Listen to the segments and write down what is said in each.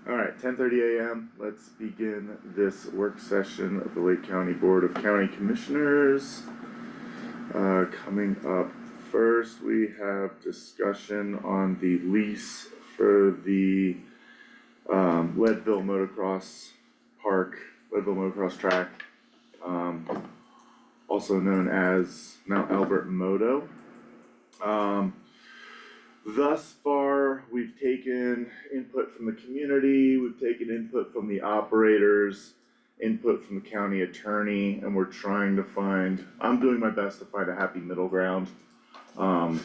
Alright, 10:30 a.m. Let's begin this work session of the Lake County Board of County Commissioners. Coming up first, we have discussion on the lease for the Leadville Motocross Park, Leadville Motocross Track, also known as Mount Elbert Moto. Thus far, we've taken input from the community, we've taken input from the operators, input from the county attorney, and we're trying to I'm doing my best to find a happy middle ground, to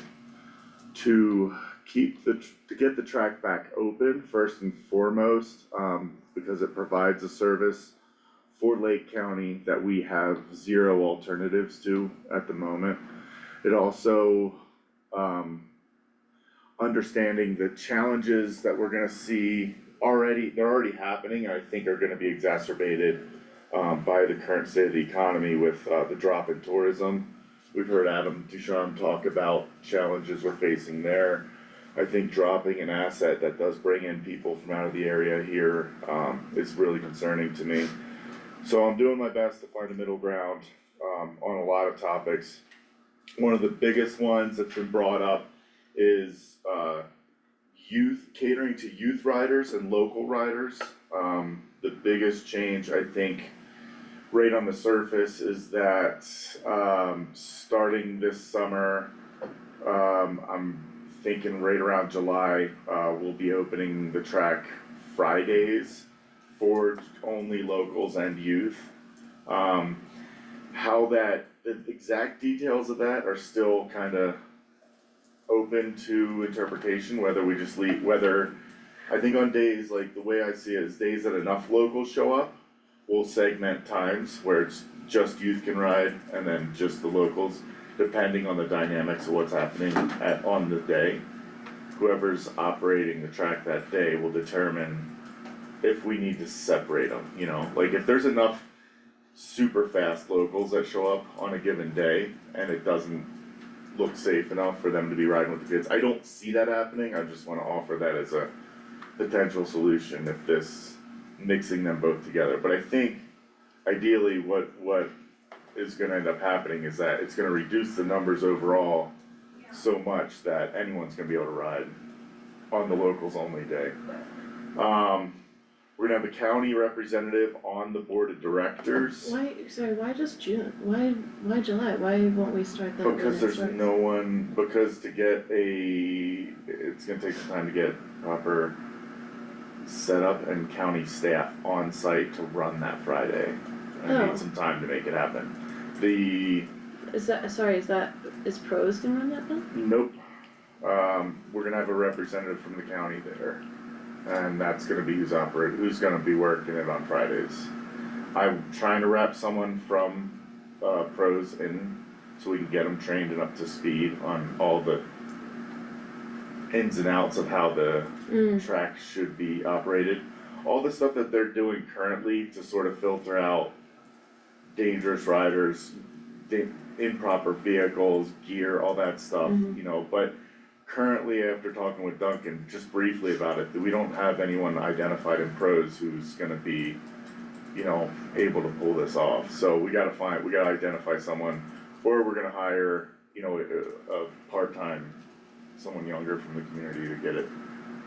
get the track back open first and foremost, because it provides a service for Lake County that we have zero alternatives to at the moment. It also, understanding the challenges that we're gonna see they're already happening, and I think are gonna be exacerbated by the current state of the economy with the drop in tourism. We've heard Adam Ducharme talk about challenges we're facing there. I think dropping an asset that does bring in people from out of the area here is really concerning to me. So I'm doing my best to find a middle ground on a lot of topics. One of the biggest ones that's been brought up is catering to youth riders and local riders. The biggest change, I think, right on the surface is that starting this summer, I'm thinking right around July, we'll be opening the track Fridays for only locals and youth. The exact details of that are still kinda open to interpretation, whether we just I think on days, like, the way I see it is days that enough locals show up, we'll segment times where it's just youth can ride and then just the locals, depending on the dynamics of what's happening on the day. Whoever's operating the track that day will determine if we need to separate them, like if there's enough super fast locals that show up on a given day and it doesn't look safe enough for them to be riding with the kids. I don't see that happening, I just wanna offer that as a potential solution if this mixing them both together. But I think ideally what is gonna end up happening is that it's gonna reduce the numbers overall so much that anyone's gonna be able to ride on the locals only day. We're gonna have a county representative on the board of directors. Why just June? Why July? Why won't we start that? Because there's no one, it's gonna take some time to get proper setup and county staff on site to run that Friday. I need some time to make it happen. Is Pros gonna run that then? Nope. We're gonna have a representative from the county there. And that's gonna be who's gonna be working it on Fridays. I'm trying to wrap someone from Pros in so we can get them trained and up to speed on all the ins and outs of how the track should be operated. All the stuff that they're doing currently to sort of filter out dangerous riders, improper vehicles, gear, all that stuff, but currently, after talking with Duncan just briefly about it, we don't have anyone identified in Pros who's gonna be, able to pull this off. So we gotta identify someone, or we're gonna hire, a part-time, someone younger from the community to get it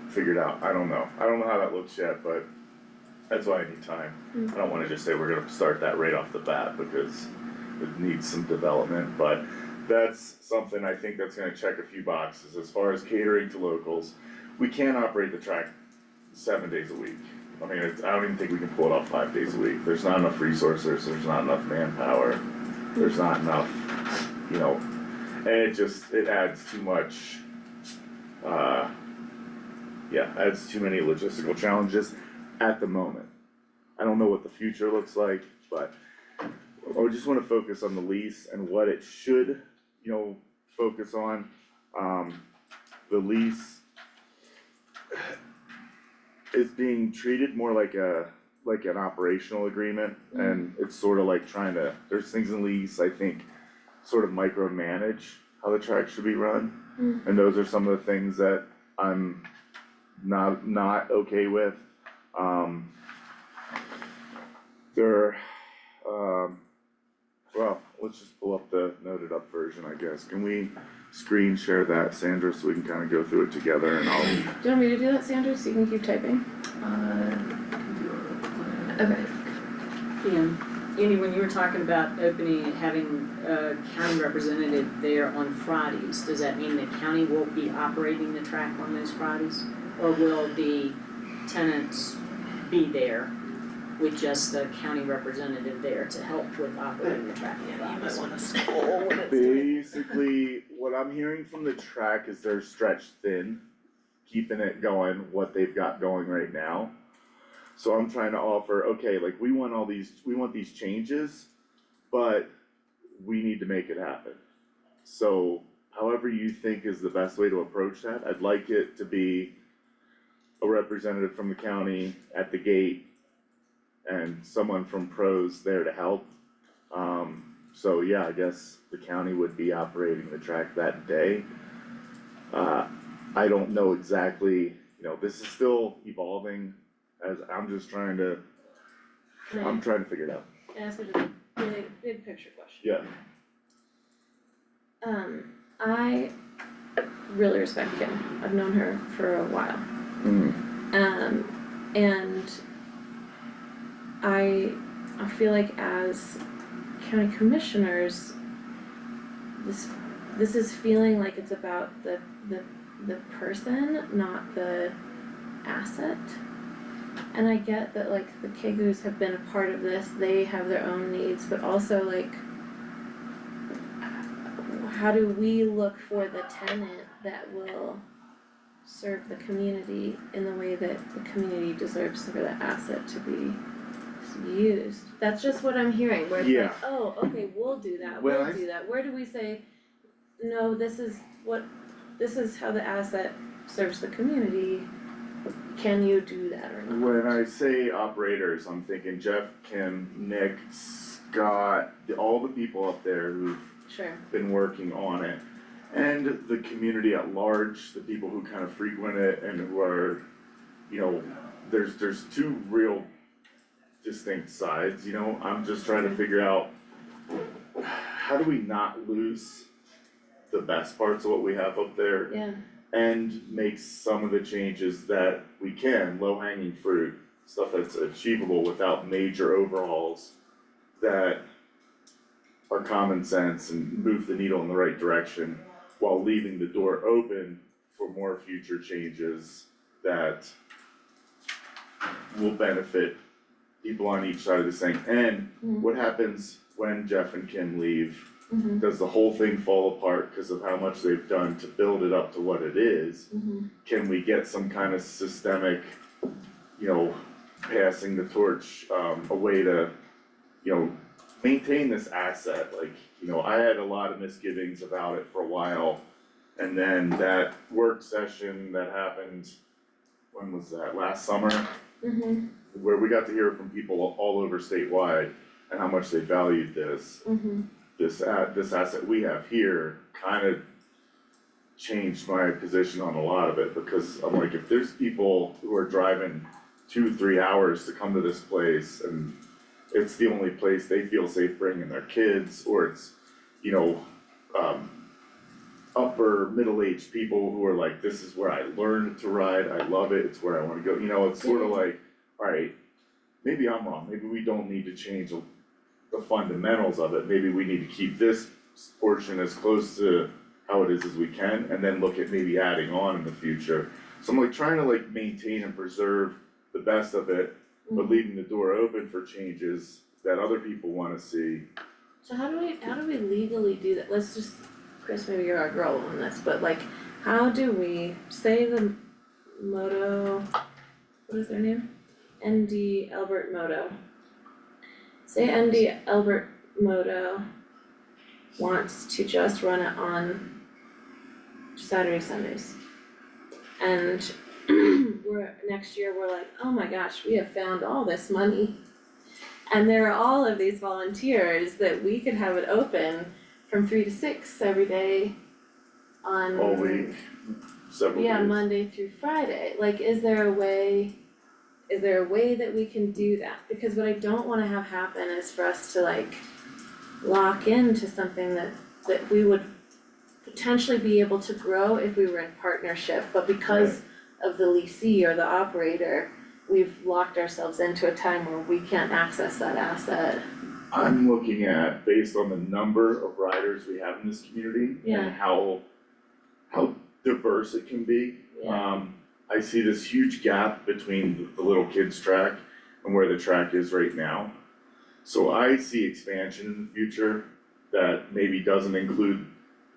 figured out. I don't know how that looks yet, but that's why I need time. I don't wanna just say we're gonna start that right off the bat because it needs some development, but that's something I think that's gonna check a few boxes. As far as catering to locals, we can't operate the track 7 days a week. I mean, I don't even think we can pull it off 5 days a week. There's not enough resources, there's not enough manpower, there's not enough, and it adds too much, adds too many logistical challenges at the moment. I don't know what the future looks like, but I just wanna focus on the lease and what it should, focus on. The lease is being treated more like an operational agreement, and it's sort of like there's things in lease, I think, sort of micromanage how the track should be run. And those are some of the things that I'm not okay with. Um, there, well, let's just pull up the noted up version, I guess. Can we screen share that, Sandra, so we can kind of go through it together and I'll, Do you want me to do that, Sandra, so you can keep typing? Okay. Yeah, Andy, when you were talking about opening and having a county representative there on Fridays, does that mean the county will be operating the track on those Fridays? Or will the tenants be there with just the county representative there to help with operating the track on Fridays? You might wanna scroll when it's doing. basically, what I'm hearing from the track is they're stretched thin, keeping it going, what they've got going right now. So I'm trying to offer, okay, like we want these changes, but we need to make it happen. So however you think is the best way to approach that, I'd like it to be a representative from the county at the gate and someone from pros there to help. So yeah, I guess the county would be operating the track that day. I don't know exactly, this is still evolving as I'm just trying to, I'm trying to figure it out. Can I ask you a big picture question? Yeah. I really respect Kim. I've known her for a while. And I feel like as county commissioners, this is feeling like it's about the person, not the asset. And I get that like the Kegus have been a part of this, they have their own needs, but also like how do we look for the tenant that will serve the community in the way that the community deserves for the asset to be used? That's just what I'm hearing, where it's Yeah. like, oh, okay, we'll do that, When we'll I- do that. Where do we say, no, this is how the asset serves the community, can you do that or not? When I say operators, I'm thinking Jeff, Kim, Nick, Scott, all the people up there who've Sure, been working on it. And the community at large, the people who kind of frequent it and who are, there's two real distinct sides, I'm just trying to figure out how do we not lose the best parts of what we have up there yeah, and make some of the changes that we can, low hanging fruit, stuff that's achievable without major overhauls that are common sense and move the needle in the right direction while leaving the door open for more future changes that will benefit people on each side of this thing. And what happens when Jeff and Kim leave? Does the whole thing fall apart because of how much they've done to build it up to what it is? Can we get some kind of systemic, passing the torch, a way to, maintain this asset? Like, I had a lot of misgivings about it for a while. And then that work session that happened, when was that, last summer? Where we got to hear from people all over statewide and how much they valued this. This asset we have here kind of changed my position on a lot of it, because I'm like, if there's people who are driving 2-3 hours to come to this place and it's the only place they feel safe bringing their kids, or it's, upper middle-aged people who are like, this is where I learned to ride, I love it, it's where I wanna go, it's sort of like, alright, maybe I'm wrong, maybe we don't need to change the fundamentals of it, maybe we need to keep this portion as close to how it is as we can, and then look at maybe adding on in the future. So I'm like trying to like maintain and preserve the best of it, but leaving the door open for changes that other people wanna see. So how do we legally do that? Let's just, Chris, maybe you're our girl on this, but like, how do we say the Moto, what is their name? ND Elbert Moto. Say ND Elbert Moto wants to just run it on Saturday, Sundays. And next year we're like, oh my gosh, we have found all this money. And there are all of these volunteers that we could have it open from 3 to 6 every day on. All week, several days. Yeah, Monday through Friday. Like, is there a way is there a way that we can do that? Because what I don't wanna have happen is for us to like lock into something that we would potentially be able to grow if we were in partnership, but because of the leasee or the operator, we've locked ourselves into a time where we can't access that asset. I'm looking at, based on the number of riders we have in this community Yeah. and how diverse it can be. Yeah. I see this huge gap between the little kids track and where the track is right now. So I see expansion in the future that maybe doesn't include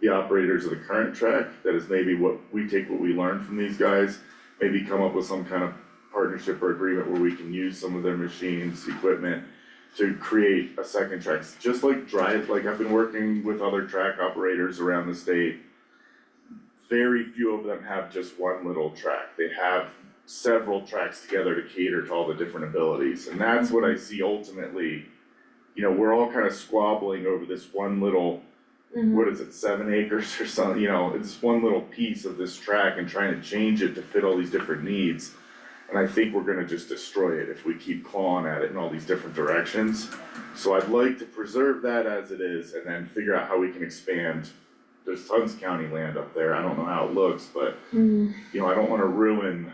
the operators of the current track, that is maybe what we learn from these guys, maybe come up with some kind of partnership or agreement where we can use some of their machines, equipment to create a second track, just like like I've been working with other track operators around the state. Very few of them have just one little track, they have several tracks together to cater to all the different abilities, and that's what I see ultimately. You know, we're all kind of squabbling over this one little, what is it, 7 acres or something, you know, it's one little piece of this track and trying to change it to fit all these different needs. And I think we're gonna just destroy it if we keep clawing at it in all these different directions. So I'd like to preserve that as it is and then figure out how we can expand. There's tons of county land up there, I don't know how it looks, but you know, I don't wanna ruin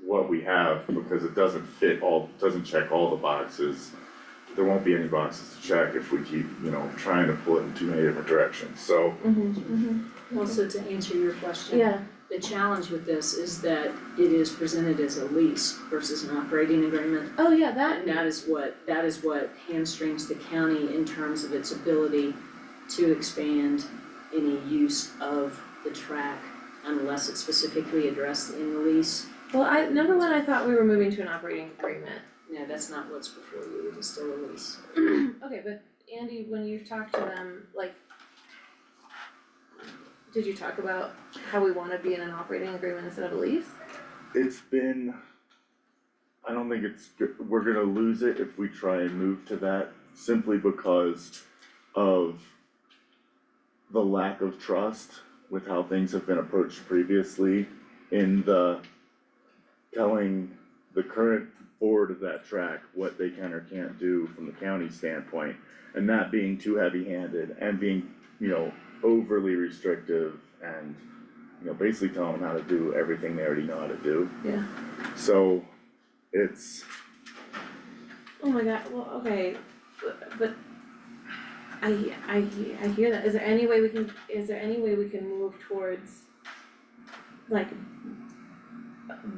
what we have because it doesn't check all the boxes. There won't be any boxes to check if we keep, you know, trying to pull it in too many different directions, so. Also, to answer your question. Yeah, The challenge with this is that it is presented as a lease versus an operating agreement. oh yeah, that, And that is what hamstrings the county in terms of its ability to expand any use of the track unless it's specifically addressed in the lease. well, number one, I thought we were moving to an operating agreement. No, that's not what's before you, it is still a lease. Okay, but Andy, when you've talked to them, like, did you talk about how we wanna be in an operating agreement instead of a lease? It's been, I don't think it's good, we're gonna lose it if we try and move to that simply because of the lack of trust with how things have been approached previously in the telling the current board of that track what they can or can't do from the county standpoint, and that being too heavy-handed and being, you know, overly restrictive and, you know, basically telling them how to do everything they already know how to do. Yeah. So it's, Oh my god, well, okay, but I hear that, is there any way we can move towards like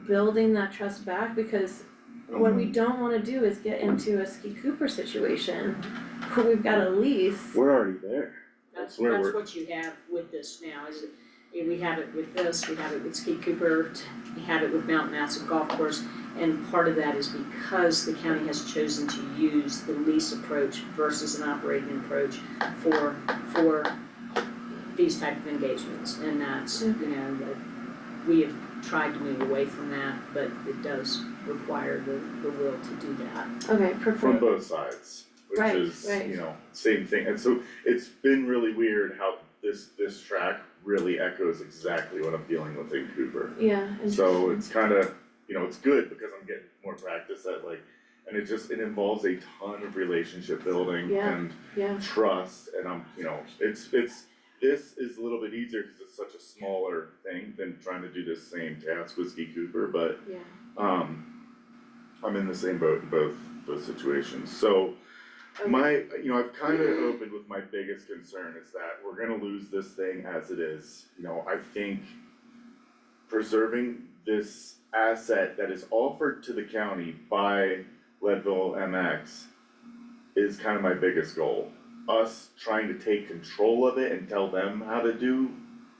building that trust back, because what we don't wanna do is get into a Ski Cooper situation where we've got a lease. we're already there. That's Where we're- what you have with this now, is we have it with this, we have it with Ski Cooper, we have it with Mountain Massive Golf Course. And part of that is because the county has chosen to use the lease approach versus an operating approach for these type of engagements. And that's, you know, that we have tried to move away from that, but it does require the will to do that. Okay, From perfect, both sides, which Right, is, right. you know, same thing, and so it's been really weird how this track really echoes exactly what I'm dealing with in Cooper. yeah, So interesting. it's kinda, you know, it's good because I'm getting more practice at like, and it involves a ton of relationship building Yeah. and Yeah, trust, and I'm, you know, this is a little bit easier because it's such a smaller thing than trying to do this same task with Ski Cooper, but yeah, I'm in the same boat in both situations, so okay, you know, I've kind of opened with my biggest concern is that we're gonna lose this thing as it is. You know, I think preserving this asset that is offered to the county by Leadville MX is kind of my biggest goal. Us trying to take control of it and tell them how to do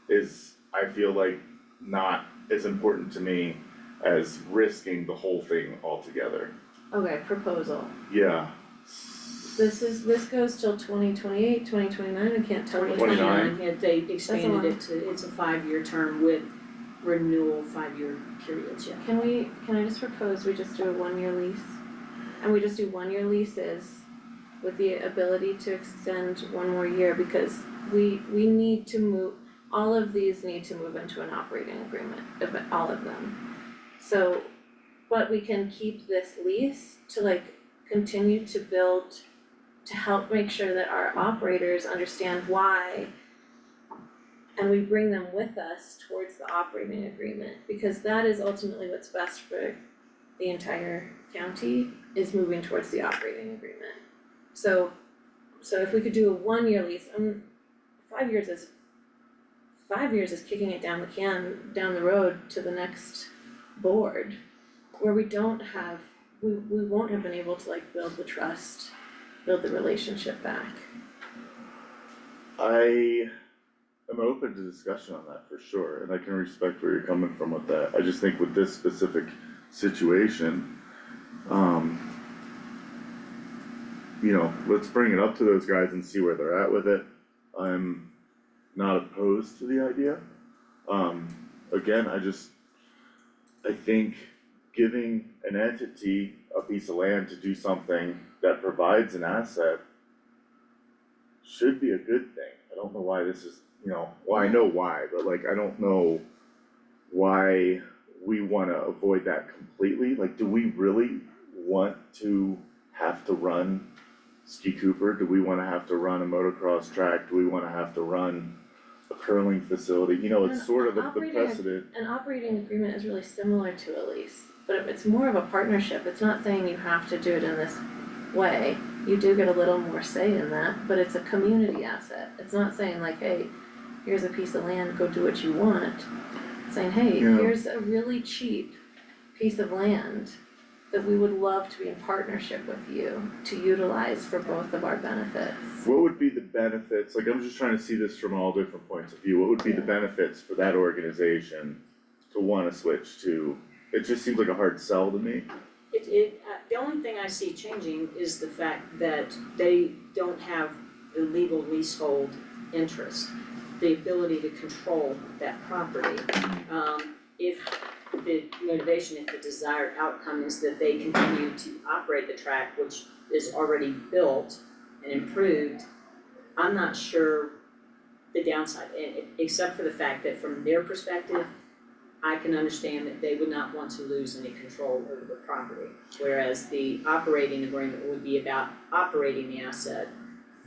is, I feel like, not as important to me as risking the whole thing altogether. okay, proposal. Yeah. This goes till 2028, 2029. I can't tell you. 29. Yeah, they expanded long. it to, it's a 5-year term with renewal 5-year periods, yeah. Can I just propose we just do a 1-year lease? And we just do 1-year leases with the ability to extend 1 more year, because we need to move, all of these need to move into an operating agreement, all of them. So but we can keep this lease to like continue to build, to help make sure that our operators understand why. And we bring them with us towards the operating agreement, because that is ultimately what's best for the entire county, is moving towards the operating agreement. So if we could do a 1-year lease, 5 years is kicking it down the road to the next board, where we won't have been able to like build the trust, build the relationship back. I am open to discussion on that for sure, and I can respect where you're coming from with that. I just think with this specific situation, you know, let's bring it up to those guys and see where they're at with it. I'm not opposed to the idea. Again, I think giving an entity a piece of land to do something that provides an asset should be a good thing. I don't know why this is, you know, well, I know why, but like, I don't know why we wanna avoid that completely. Like, do we really want to have to run Ski Cooper? Do we wanna have to run a motocross track? Do we wanna have to run a curling facility? You know, it's sort of the precedent. An operating agreement is really similar to a lease, but it's more of a partnership. It's not saying you have to do it in this way. You do get a little more say in that, but it's a community asset. It's not saying like, hey, here's a piece of land, go do what you want. It's saying, hey, Yeah. here's a really cheap piece of land that we would love to be in partnership with you to utilize for both of our benefits. What would be the benefits, like, I'm just trying to see this from all different points of view, what would be the benefits for that organization to wanna switch to? It just seems like a hard sell to me. The only thing I see changing is the fact that they don't have the legal leasehold interest, the ability to control that property. If the motivation, if the desired outcome is that they continue to operate the track, which is already built and improved, I'm not sure the downside, and except for the fact that from their perspective, I can understand that they would not want to lose any control over the property. Whereas the operating agreement would be about operating the asset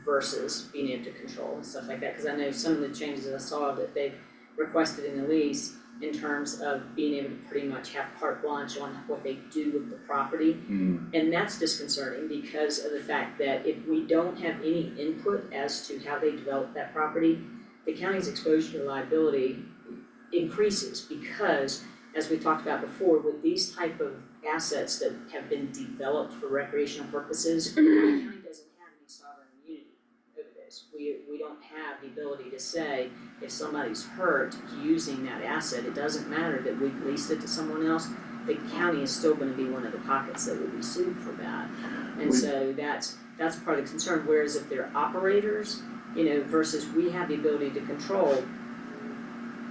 versus being able to control and stuff like that. Cause I know some of the changes I saw that they've requested in the lease in terms of being able to pretty much have carte blanche on what they do with the property. And that's disconcerting because of the fact that if we don't have any input as to how they develop that property, the county's exposure to liability increases because, as we talked about before, with these type of assets that have been developed for recreational purposes, the county doesn't have any sovereign immunity over this. We don't have the ability to say if somebody's hurt using that asset, it doesn't matter that we've leased it to someone else, the county is still gonna be one of the pockets that will be sued for that. And so that's part of the concern, whereas if they're operators, you know, versus we have the ability to control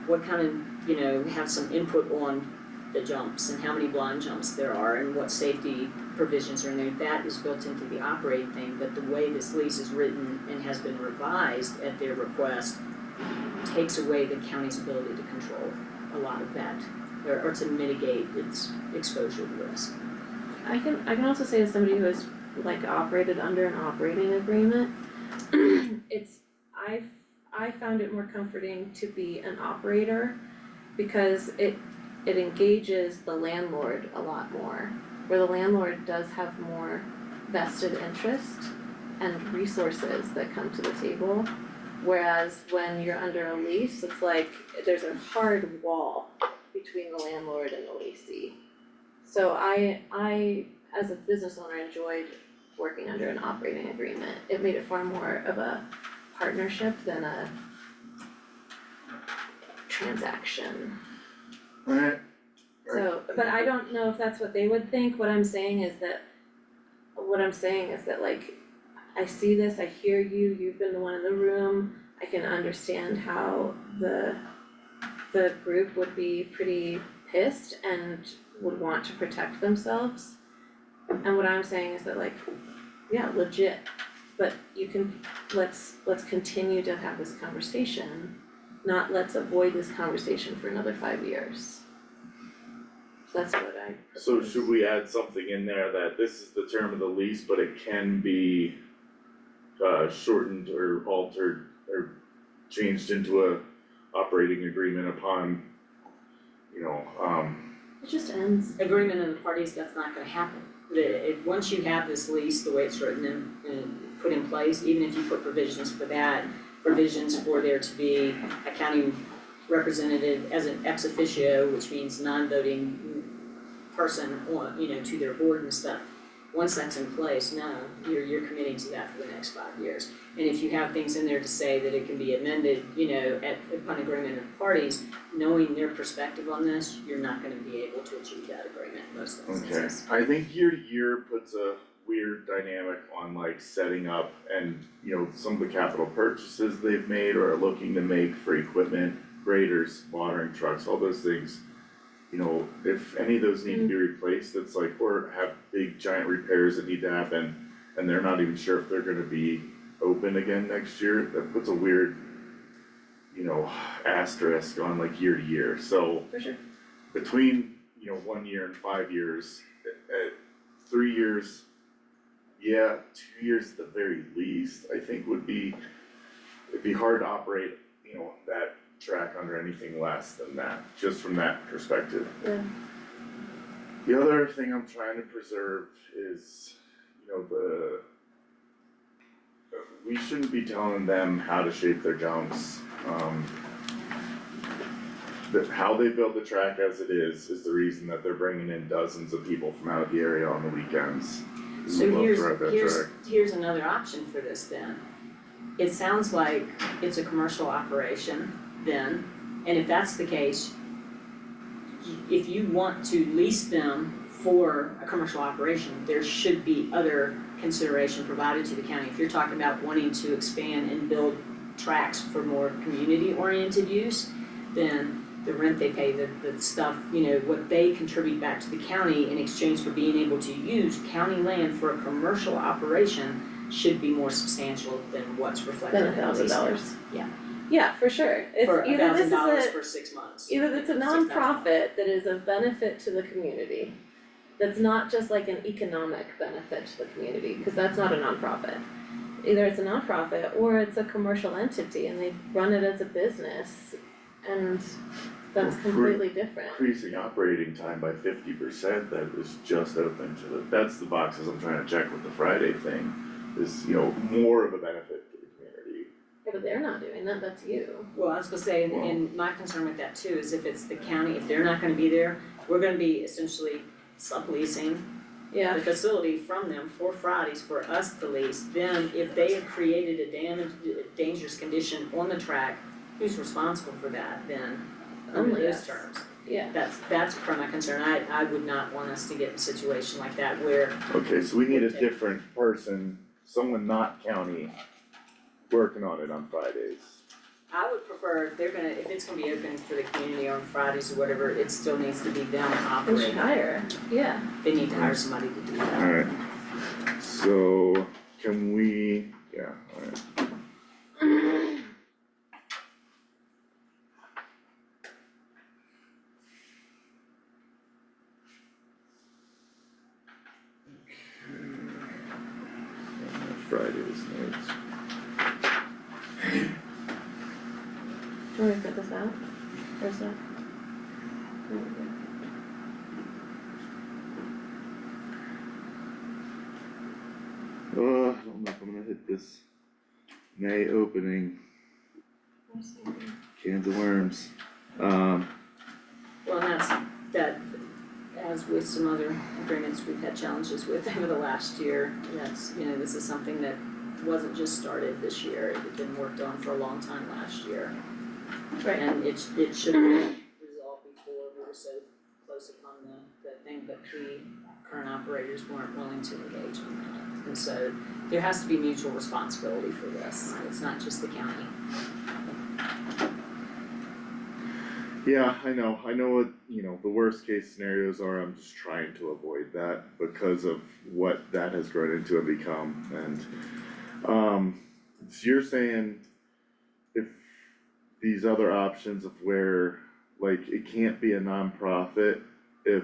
what kind of, you know, have some input on the jumps and how many blind jumps there are and what safety provisions are in there. That is built into the operating thing, but the way this lease is written and has been revised at their request takes away the county's ability to control a lot of that, or to mitigate its exposure to risk. I can also say as somebody who has like operated under an operating agreement, I found it more comforting to be an operator because it engages the landlord a lot more, where the landlord does have more vested interest and resources that come to the table. Whereas when you're under a lease, it's like there's a hard wall between the landlord and the leasee. So I as a business owner enjoyed working under an operating agreement. It made it far more of a partnership than a transaction. Right. So, but I don't know if that's what they would think. What I'm saying is that like, I see this, I hear you, you've been the one in the room. I can understand how the group would be pretty pissed and would want to protect themselves. And what I'm saying is that like, yeah, legit, but you can, let's continue to have this conversation, not let's avoid this conversation for another 5 years. That's what I. So should we add something in there that this is the term of the lease, but it can be shortened or altered or changed into a operating agreement upon, It just ends. Agreement of the parties, that's not gonna happen. Once you have this lease, the way it's written and put in place, even if you put provisions for that, provisions for there to be a county representative as an ex officio, which means non-voting person on, to their board and stuff. Once that's in place, no, you're committing to that for the next 5 years. And if you have things in there to say that it can be amended, upon agreement of the parties, knowing their perspective on this, you're not gonna be able to achieve that agreement in most instances. I think year to year puts a weird dynamic on like setting up and, some of the capital purchases they've made or are looking to make for equipment, graders, watering trucks, all those things. If any of those need to be replaced, it's like, or have big giant repairs that need to happen and they're not even sure if they're gonna be open again next year, that puts a weird, asterisk on like year to year, so. For sure. Between, 1 year and 5 years, 3 years, yeah, 2 years at the very least, I think it'd be hard to operate, that track under anything less than that, just from that perspective. Yeah. The other thing I'm trying to preserve is, we shouldn't be telling them how to shape their jumps. That how they build the track as it is the reason that they're bringing in dozens of people from out of the area on the weekends. So who love to ride that track. here's another option for this then. It sounds like it's a commercial operation then, and if that's the case, if you want to lease them for a commercial operation, there should be other consideration provided to the county. If you're talking about wanting to expand and build tracks for more community-oriented use, then the rent they pay, the stuff, what they contribute back to the county in exchange for being able to use county land for a commercial operation should be more substantial than what's reflected in the lease. $1,000. Yeah. Yeah, for sure. It's For either this is $1,000 for 6 months. either it's a $6,000. nonprofit that is a benefit to the community, that's not just like an economic benefit to the community, because that's not a nonprofit. Either it's a nonprofit or it's a commercial entity and they run it as a business, and that's For completely different. Increasing operating time by 50%, that is just open to that's the boxes I'm trying to check with the Friday thing, is, more of a benefit to the community. Yeah, but they're not doing that, that's you. Well, I was gonna say, and my concern with that too is if it's the county, if they're not gonna be there, we're gonna be essentially subleasing Yeah, the facility from them for Fridays for us to lease. Then if they have created a dangerous condition on the track, who's responsible for that then? Under Only those us. terms. yeah. That's part of my concern. I would not want us to get in a situation like that where, Okay, so we need a different person, someone not county, working on it on Fridays. I would prefer if it's gonna be open for the community on Fridays or whatever, it still needs to be them We should operating. hire, yeah. They need to hire somebody to do that. Alright, so can we, yeah, alright. Fridays nights. Do you want me to put this out? Where's that? There we go. I don't know if I'm gonna hit this May opening, Where's that? cans of worms. Well, and that, as with some other agreements we've had challenges with over the last year, that's, this is something that wasn't just started this year, it had been worked on for a long time last year. Right. And it should have been resolved before we were so close upon the thing, but the current operators weren't willing to engage in that. And so there has to be mutual responsibility for this, it's not just the county. Yeah, I know what, the worst case scenarios are, I'm just trying to avoid that because of what that has grown into and become, and, so you're saying if these other options of where, like, it can't be a nonprofit, if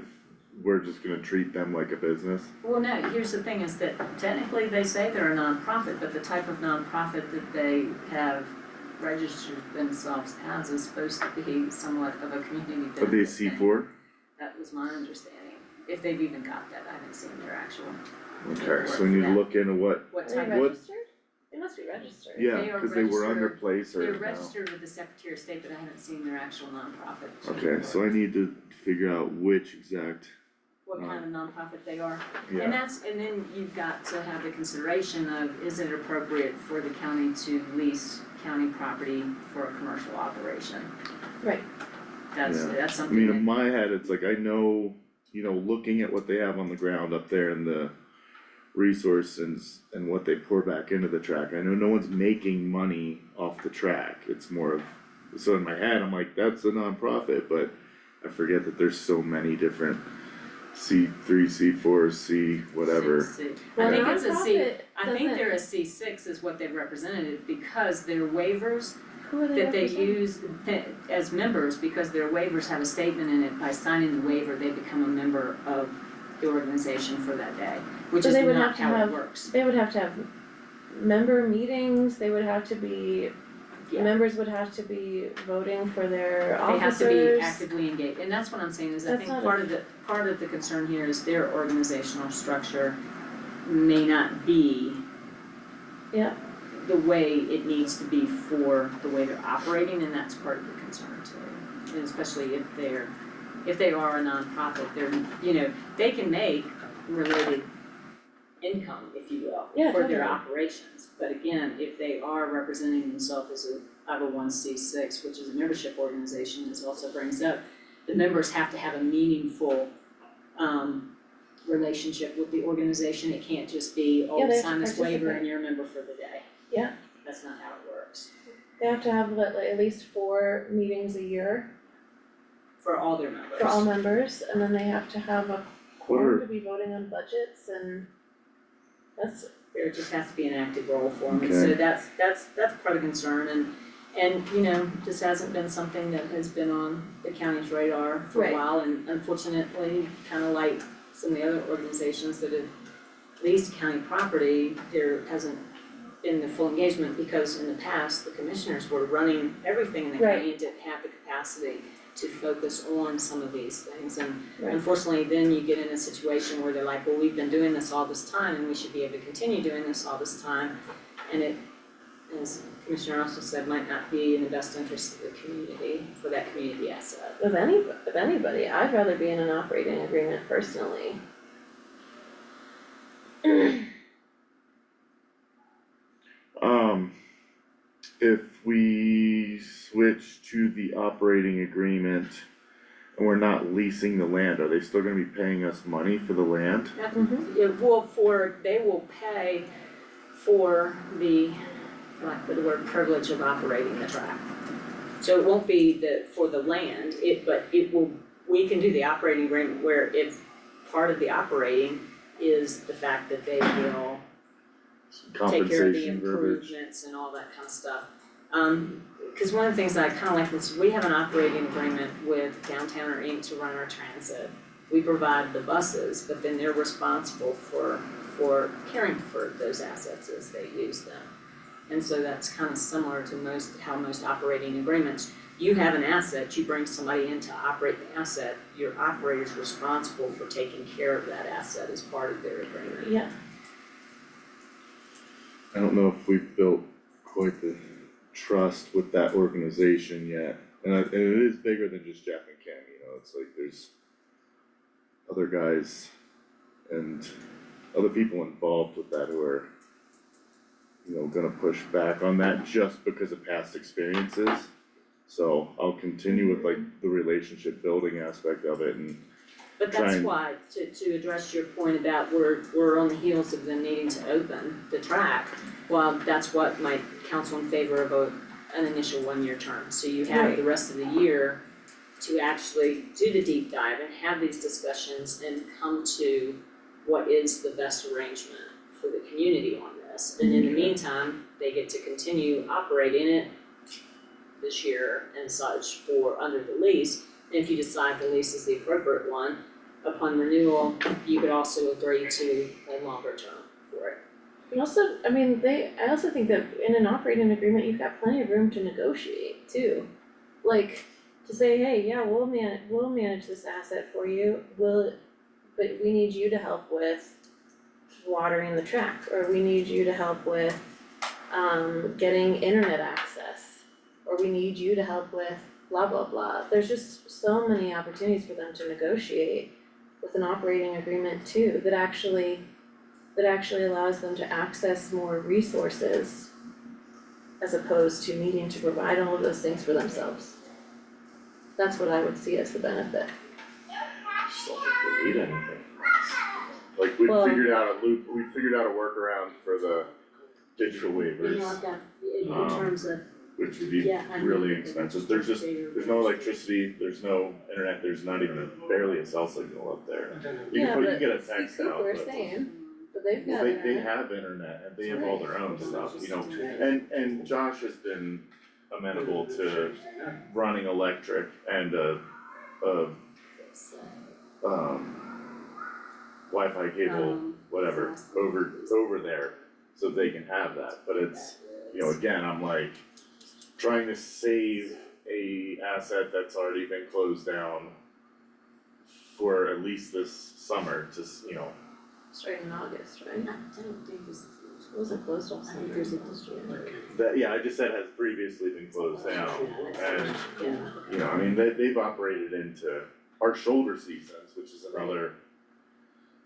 we're just gonna treat them like a business? Well, no, here's the thing is that technically they say they're a nonprofit, but the type of nonprofit that they have registered themselves as is supposed to be somewhat of a community benefit Are they thing. C4? That was my understanding, if they've even got that, I haven't seen their actual, Okay, so we need to look into what, what Are they type of. registered? They must be registered. yeah, They are cause they were under registered- place or They're now. registered with the Secretary of State, but I haven't seen their actual nonprofit. Okay, so I need to figure out which exact, What kind of nonprofit they are. And yeah, and then you've got to have the consideration of, is it appropriate for the county to lease county property for a commercial operation? Right. That's I mean, something in that, my head, it's like, I know, looking at what they have on the ground up there and the resources and what they pour back into the track, I know no one's making money off the track, it's more of, so in my head, I'm like, that's a nonprofit, but I forget that there's so many different C3, C4, C, whatever. C. Well, I think it's a C, nonprofit I think doesn't- they're a C6 is what they've represented, because their waivers Who are they that they representing? use as members, because their waivers have a statement in it, by signing the waiver, they become a member of the organization for that day, which So is they would not have to how it have- works. They would have to have member meetings, they would have to be, Yeah. members would have to be voting for their They have to be officers. actively engaged, and that's what I'm saying, is I That's think not part of the concern here is their organizational structure may not be Yeah. the way it needs to be for the way they're operating, and that's part of the concern too. And especially if they are a nonprofit, they can make related income, if you will, Yeah, for their totally. operations. But again, if they are representing themselves as a 501c6, which is a membership organization, this also brings up, the members have to have a meaningful relationship with the organization. It can't just be, Yeah, they have to sign this waiver participate. and you're a member for the day. Yeah. That's not how it works, They have to have like at least 4 meetings a year for all their members. for all members, and then they have to have a What quorum are- to be voting on budgets, and that's, There just has to be an active role for them, and Okay. so that's part of the concern, and this hasn't been something that has been on the county's radar for a Right. while, and unfortunately, kinda like some of the other organizations that have leased county property, there hasn't been the full engagement, because in the past, the commissioners were running everything in the Right. county and didn't have the capacity to focus on some of these things, and Right. unfortunately, then you get in a situation where they're like, well, we've been doing this all this time, and we should be able to continue doing this all this time, and it, as Commissioner also said, might not be in the best interest of the community, for that community asset. with anybody, I'd rather be in an operating agreement personally. If we switch to the operating agreement and we're not leasing the land, are they still gonna be paying us money for the land? Mhm. They will pay for the, for lack of a better word, privilege of operating the track. So it won't be for the land, but it will, we can do the operating agreement where if part of the operating is the fact that they will take care of the Compensation verbiage? improvements and all that kind of stuff. Cause one of the things that I kinda like is, we have an operating agreement with Downtowner Inc. to run our transit. We provide the buses, but then they're responsible for caring for those assets as they use them. And so that's kinda similar to how most operating agreements, you have an asset, you bring somebody in to operate the asset, your operator's responsible for taking care of that asset as part of their agreement. Yeah, I don't know if we've built quite the trust with that organization yet, and it is bigger than just Jeff and Ken, it's like there's other guys and other people involved with that who are, gonna push back on that just because of past experiences. So I'll continue with like the relationship building aspect of it and But that's Trying- why, to address your point about we're on the heels of them needing to open the track, well, that's what might counsel in favor of an initial 1-year term. So you have the rest of the year to actually do the deep dive and have these discussions and come to what is the best arrangement for the community on this. And in the meantime, they get to continue operating it this year and such under the lease, If you decide the lease is the appropriate one, upon renewal, you could also agree to a longer term for it. And also, I mean, I also think that in an operating agreement, you've got plenty of room to negotiate too. Like, to say, hey, yeah, we'll manage this asset for you, but we need you to help with watering the track, or we need you to help with, getting internet access, or we need you to help with blah, blah, blah. There's just so many opportunities for them to negotiate with an operating agreement too, that actually allows them to access more resources as opposed to needing to provide all of those things for themselves. That's what I would see as the benefit. Just don't think we need anything. Like, we Well- figured out a workaround for the digital waivers, in terms of, which would be yeah, I mean, really expensive. There's no electricity, there's no internet, there's not even barely a cell signal up there. You Yeah, can but get a text out, Cooper but saying, but they've got they internet. have internet and they have all their own stuff, you know. Right. And Josh has been amenable to running electric and a Wi-Fi cable, whatever, over there, so they can have that, but it's, you know, again, I'm like, trying to save a asset that's already been closed down for at least this summer to, you know, Starting in August, right? I don't think this is. It wasn't closed all I summer. think there's a district. that, yeah, I just said has previously been closed down, and, Yeah. you know, I mean, they've operated into our shoulder seasons, which is another,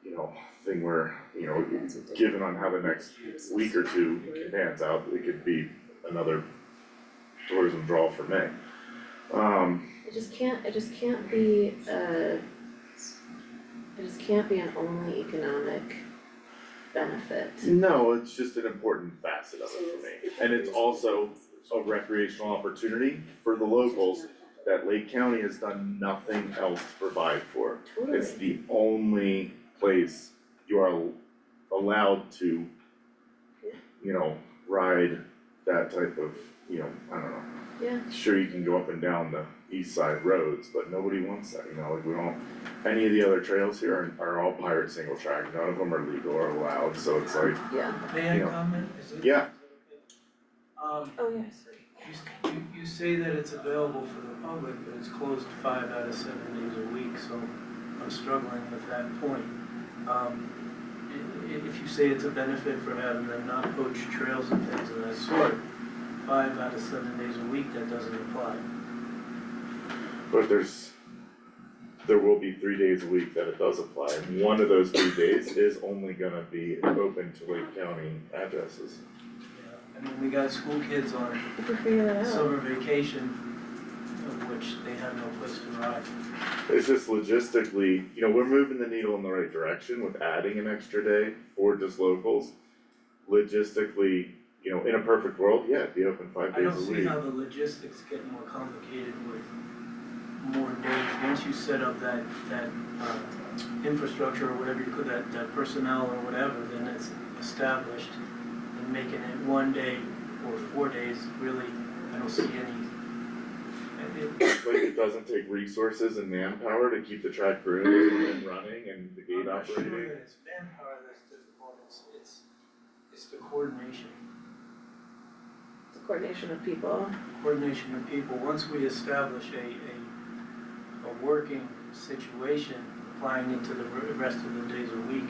you know, thing where, you know, given on how the next week or two pans out, it could be another tourism draw for May. It just can't be an only economic benefit. No, it's just an important facet of it for me, and it's also a recreational opportunity for the locals that Lake County has done nothing else to provide for. Totally. It's the only place you are allowed to, you know, ride that type of, you know, I don't know. Yeah, Sure, you can go up and down the east side roads, but nobody wants that, you know, like we don't, any of the other trails here are all pirate single track, none of them are legal or allowed, so it's like, yeah. May I Yeah. comment? Is it? yeah, Oh, yes. You say that it's available for the public, but it's closed 5 out of 7 days a week, so I'm struggling with that point. If you say it's a benefit for having them not poach trails and things of that sort, 5 out of 7 days a week, that doesn't apply. but there will be 3 days a week that it does apply, and one of those 3 days is only gonna be open to Lake County addresses. I mean, we got school kids on We can figure that out. summer vacation, of which they have no place to ride. It's just logistically, you know, we're moving the needle in the right direction with adding an extra day for just locals. Logistically, you know, in a perfect world, yeah, it'd be open 5 I days don't a see week. how the logistics get more complicated with more days. Once you set up that infrastructure or whatever you call that personnel or whatever, then it's established. And making it 1 day or 4 days, really, I don't see any. Like, it doesn't take resources and manpower to keep the track groomed and running and the gate I'm not sure operating. that it's manpower that's difficult, it's the coordination. The coordination of people. Coordination of people. Once we establish a working situation, applying it to the rest of the days a week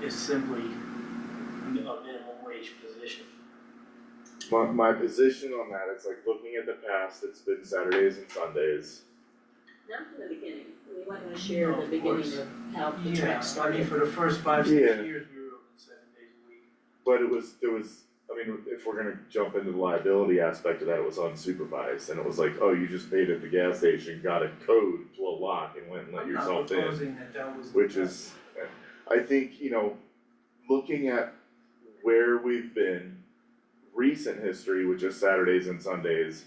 is simply a minimum wage position. My position on that is like looking at the past, it's been Saturdays and Sundays. Not from the beginning, we weren't gonna share No, the of beginning course. of how the Yeah, track I started. mean, for the first 5, 6 Yeah. years, we were open 7 days a week. But there was, I mean, if we're gonna jump into the liability aspect of that, it was unsupervised, and it was like, oh, you just paid at the gas station, got a code to a lock and went and let I'm not yourself in. proposing that was the Which best. is, I think, you know, looking at where we've been, recent history, which is Saturdays and Sundays,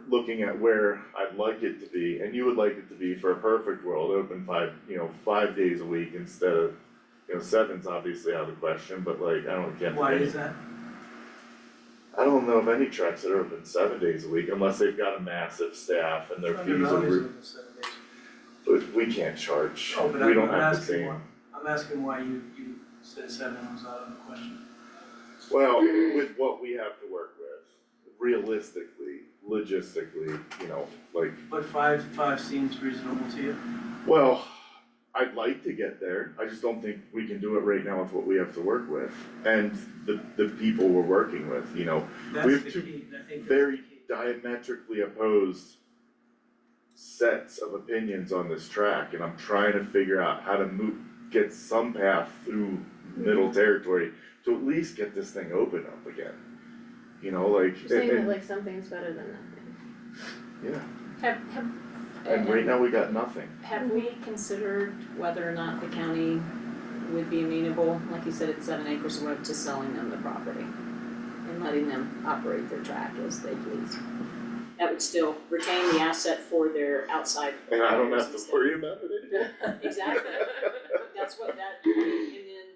looking at where I'd like it to be, and you would like it to be for a perfect world, open 5 days a week instead of, you 7's obviously out of the question, but like, I don't get. Why is that? I don't know of any tracks that are open 7 days a week unless they've got a massive staff and their fees $100 are, open 7 days. but we can't charge, Oh, but we don't I'm have the asking same. why, I'm asking why you said 7 was out of the question. Well, with what we have to work with, realistically, logistically, you know, like, But five seems reasonable to you? well, I'd like to get there, I just don't think we can do it right now with what we have to work with. And the people we're working with, you know, That's have the two key, I think that's very the key. diametrically opposed sets of opinions on this track, and I'm trying to figure out how to get some path through middle territory to at least get this thing open up again. You know, like, You're saying that and, like something's better than nothing. yeah, and right now we got nothing. Have we considered whether or not the county would be amenable, like you said, it's 7 acres of road, to selling them the property and letting them operate their track as they please? That would still retain the asset for their outside. And I don't have to instead. worry about it anymore. Exactly, that's what that, and then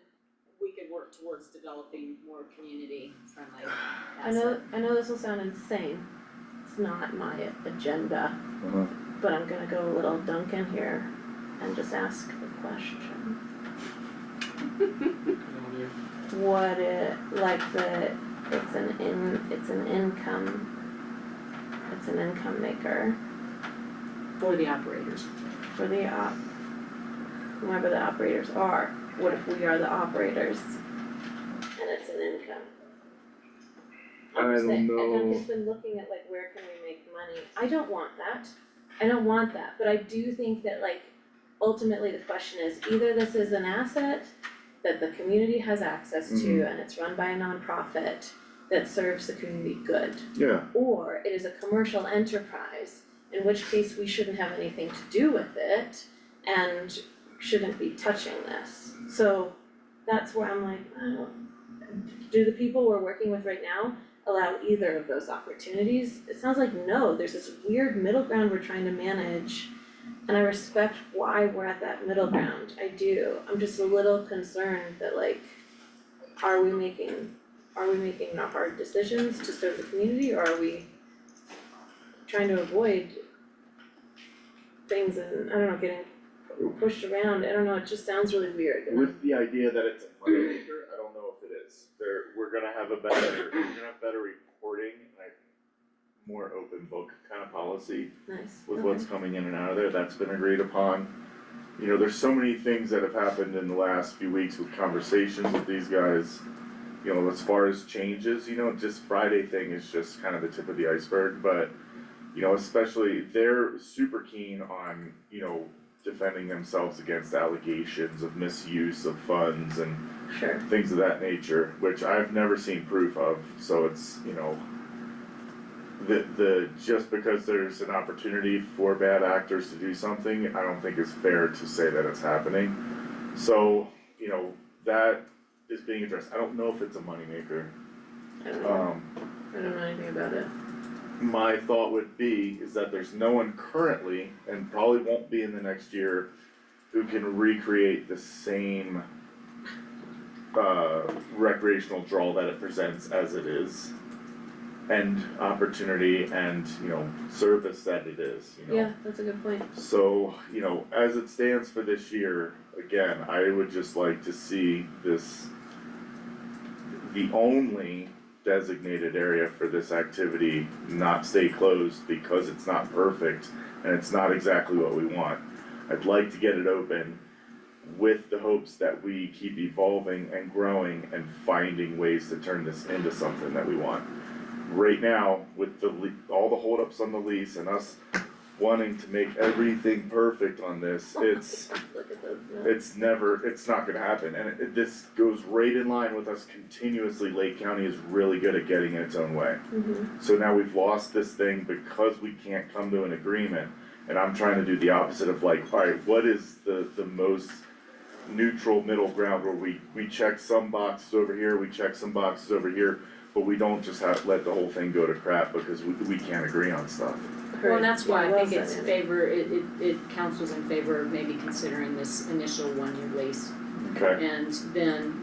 we could work towards developing more community friendly asset. I know this will sound insane, it's not my agenda, Uh-huh. but I'm gonna go a little Duncan here and just ask a question. What it, like it's an income maker For the operators. for the whoever the operators are. What if we are the operators and it's an income? I don't know. Duncan's been looking at like, where can we make money? I don't want that, but I do think that like, ultimately the question is, either this is an asset that the community has access to and it's run by a nonprofit that serves the community good, Yeah, or it is a commercial enterprise, in which case we shouldn't have anything to do with it and shouldn't be touching this. So that's where I'm like, oh, do the people we're working with right now allow either of those opportunities? It sounds like no, there's this weird middle ground we're trying to manage, and I respect why we're at that middle ground, I do. I'm just a little concerned that like, are we making the hard decisions to serve the community, or are we trying to avoid things and, I don't know, getting pushed around, I don't know, it just sounds really weird. And with the idea that it's a money maker, I don't know if it is. We're gonna have better reporting and a more open book kind of policy nice, with okay. what's coming in and out of there, that's been agreed upon. You know, there's so many things that have happened in the last few weeks with conversations with these guys. You know, as far as changes, you know, just Friday thing is just kind of the tip of the iceberg, but, you know, especially, they're super keen on, you know, defending themselves against allegations of misuse of funds and Sure, things of that nature, which I've never seen proof of, so it's, you know, just because there's an opportunity for bad actors to do something, I don't think it's fair to say that it's happening. So, you know, that is being addressed, I don't know if it's a moneymaker. I don't know, I don't know anything about it. My thought would be is that there's no one currently, and probably won't be in the next year, who can recreate the same recreational draw that it presents as it is, and opportunity and, you know, service that it is, you know. Yeah, that's a good point. So, you know, as it stands for this year, again, I would just like to see this, the only designated area for this activity not stay closed because it's not perfect and it's not exactly what we want. I'd like to get it open with the hopes that we keep evolving and growing and finding ways to turn this into something that we want. Right now, with all the holdups on the lease and us wanting to make everything perfect on this, it's Look at those notes. it's not gonna happen, and this goes right in line with us continuously. Lake County is really good at getting in its own way. So now we've lost this thing because we can't come to an agreement, and I'm trying to do the opposite of like, alright, what is the most neutral middle ground where we check some boxes over here, we check some boxes over here, but we don't just let the whole thing go to crap because we can't agree on stuff. Well, and that's why Yeah, I think well it's said, it councils in favor of maybe considering this initial 1-year lease. Okay, And then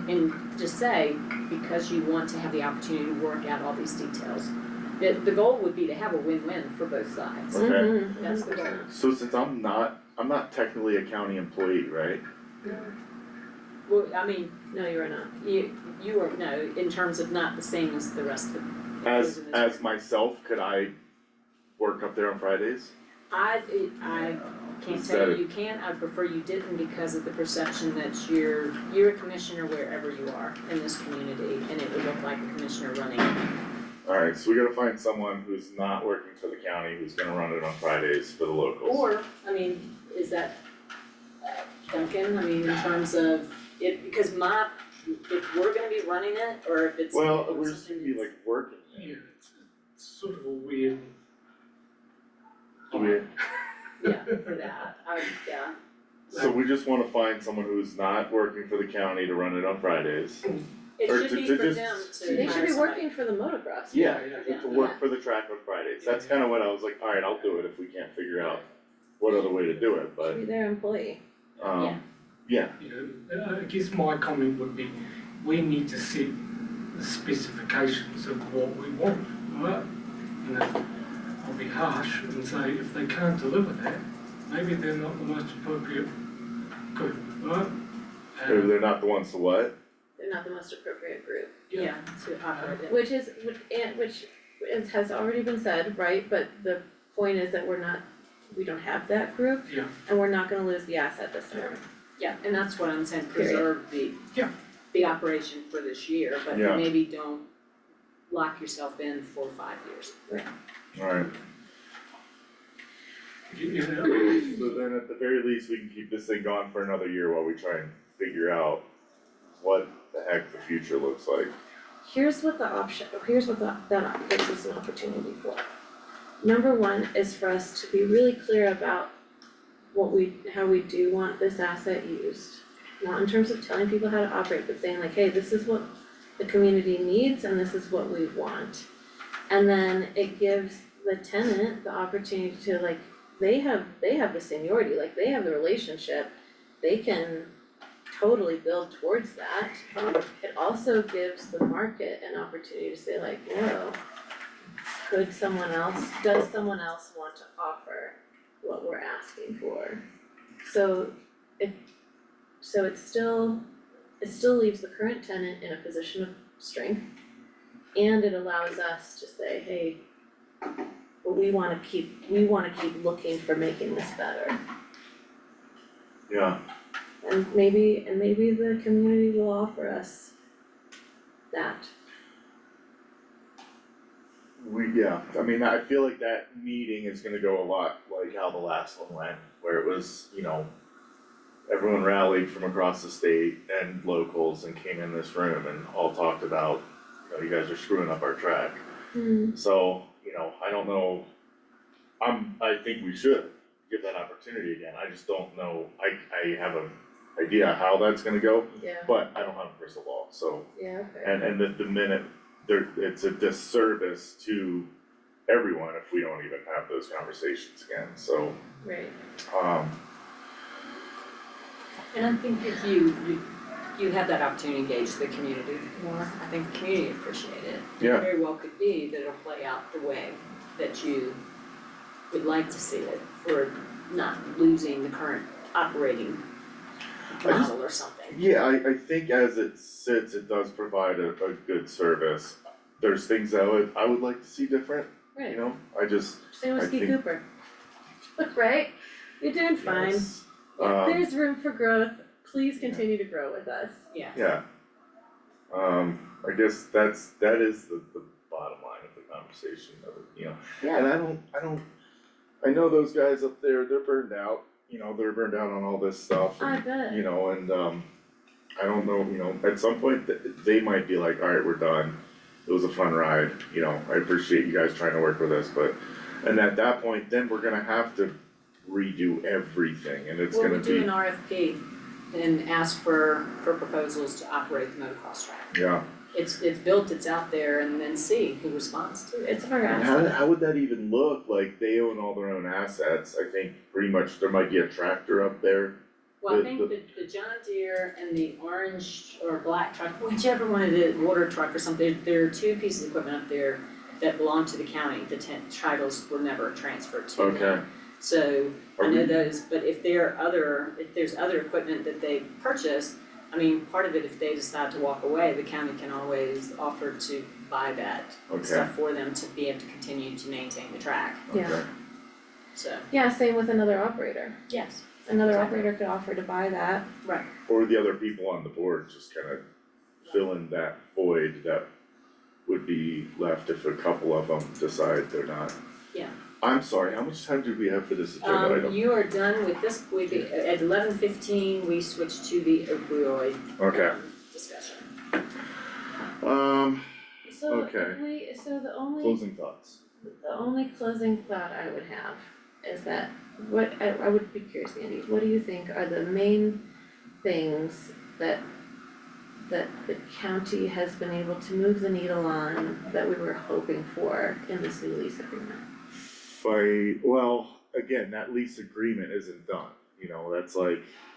and just say, because you want to have the opportunity to work out all these details, the goal would be to have a win-win for both sides. Okay. Mhm, That's the goal. 100%. so since I'm not technically a county employee, right? Well, I mean, No, you are not. you are, no, in terms of not the same as the rest of the. As myself, could I work up there on Fridays? I can't Is tell that you a- you can't, I prefer you didn't because of the perception that you're a commissioner wherever you are in this community, and it would look like a commissioner running. Alright, so we gotta find someone who's not working for the county, who's gonna run it on Fridays for the locals. Or, I mean, is that Duncan, I mean, in terms of it, because if we're gonna be running it, or if it's. Well, we're just gonna be like working. Yeah, it's sort of a weird. Weird. Yeah, for that, yeah. So we just wanna find someone who's not working for the county to run it on Fridays. It Or should to be for just- them to They hire should be somebody. working for the motocross. Yeah, Yeah. to work for the track on Fridays, that's kinda what I was like, alright, I'll do it if we can't figure out what other way to do it, but, Be their employee. yeah, You know, I guess my comment would be, we need to set the specifications of what we want, right? And I'll be harsh and say, if they can't deliver that, maybe they're not the most appropriate group, right? maybe they're not the ones to what? They're not the most appropriate group. Yeah, to operate it. Which has already been said, right? But the point is that we don't have that group. Yeah. And we're not gonna lose the asset this time. Yeah, and that's what I'm saying, Period. preserve the operation for this year, but Yeah. maybe don't lock yourself in for 5 years. Alright, You know, so then at the very least, we can keep this thing going for another year while we try and figure out what the heck the future looks like. Here's what that gives us an opportunity for. Number one is for us to be really clear about how we do want this asset used. Not in terms of telling people how to operate, but saying like, hey, this is what the community needs and this is what we want. And then it gives the tenant the opportunity to like, they have the seniority, like they have the relationship, they can totally build towards that. It also gives the market an opportunity to say like, whoa, does someone else want to offer what we're asking for? So it still leaves the current tenant in a position of strength. And it allows us to say, hey, but we wanna keep looking for making this better. Yeah, And maybe the community will offer us that. I mean, I feel like that meeting is gonna go a lot like how the last one went, where it was, everyone rallied from across the state and locals and came in this room and all talked about, you guys are screwing up our track. So, I don't know, I think we should give that opportunity again, I just don't know, I have an idea how that's gonna go, Yeah, but I don't have a crystal ball, so. yeah, okay. And the minute it's a disservice to everyone if we don't even have those conversations again, so, Right. And I think if you have that opportunity to engage the community more, I think the community appreciate it. Yeah. It very well could be that it'll play out the way that you would like to see it, for not losing the current operating model or something. yeah, I think as it sits, it does provide a good service. There's things I would like to see different, Right, I just, same with I Ski think- Cooper. Right? You're doing fine. yes, There's room for growth, please continue to grow with us. Yeah. yeah. I guess that is the bottom line of the conversation of it, Yeah. and I know those guys up there, they're burned out, they're burned out on all this stuff. I and, bet. and I don't know, at some point, they might be like, alright, we're done. It was a fun ride, I appreciate you guys trying to work with us, and at that point, then we're gonna have to redo everything, and it's Well, gonna we do be, an RFP and ask for proposals to operate the motocross track. yeah. It's built, it's out there, and then see who responds to it. It's our And asset. how would that even look, like, they own all their own assets, I think pretty much there might be a tractor up there, Well, I think the John Deere and the orange or black truck, whichever one it is, water truck or something, there are two pieces of equipment up there that belong to the county, the titles were never transferred to them. Okay. So, I Are know we- those, but if there's other equipment that they purchased, I mean, part of it, if they decide to walk away, the county can always offer to buy that Okay. stuff for them to be able to continue to maintain the track, Yeah. Okay. so, Yeah, same with another operator. yes, Another Exactly. operator could offer to buy that. right. Or the other people on the board just kind of fill in that void that would be left if a couple of them decide they're not. Yeah. I'm sorry, how much time do we have for this agenda item? You are done with this, at 11:15, we switch to the opioid Okay, discussion. So Okay. so the only closing thoughts. closing thought I would have is that I would be curious, Andy, what do you think are the main things that the county has been able to move the needle on that we were hoping for in this new lease agreement? Well, again, that lease agreement isn't done,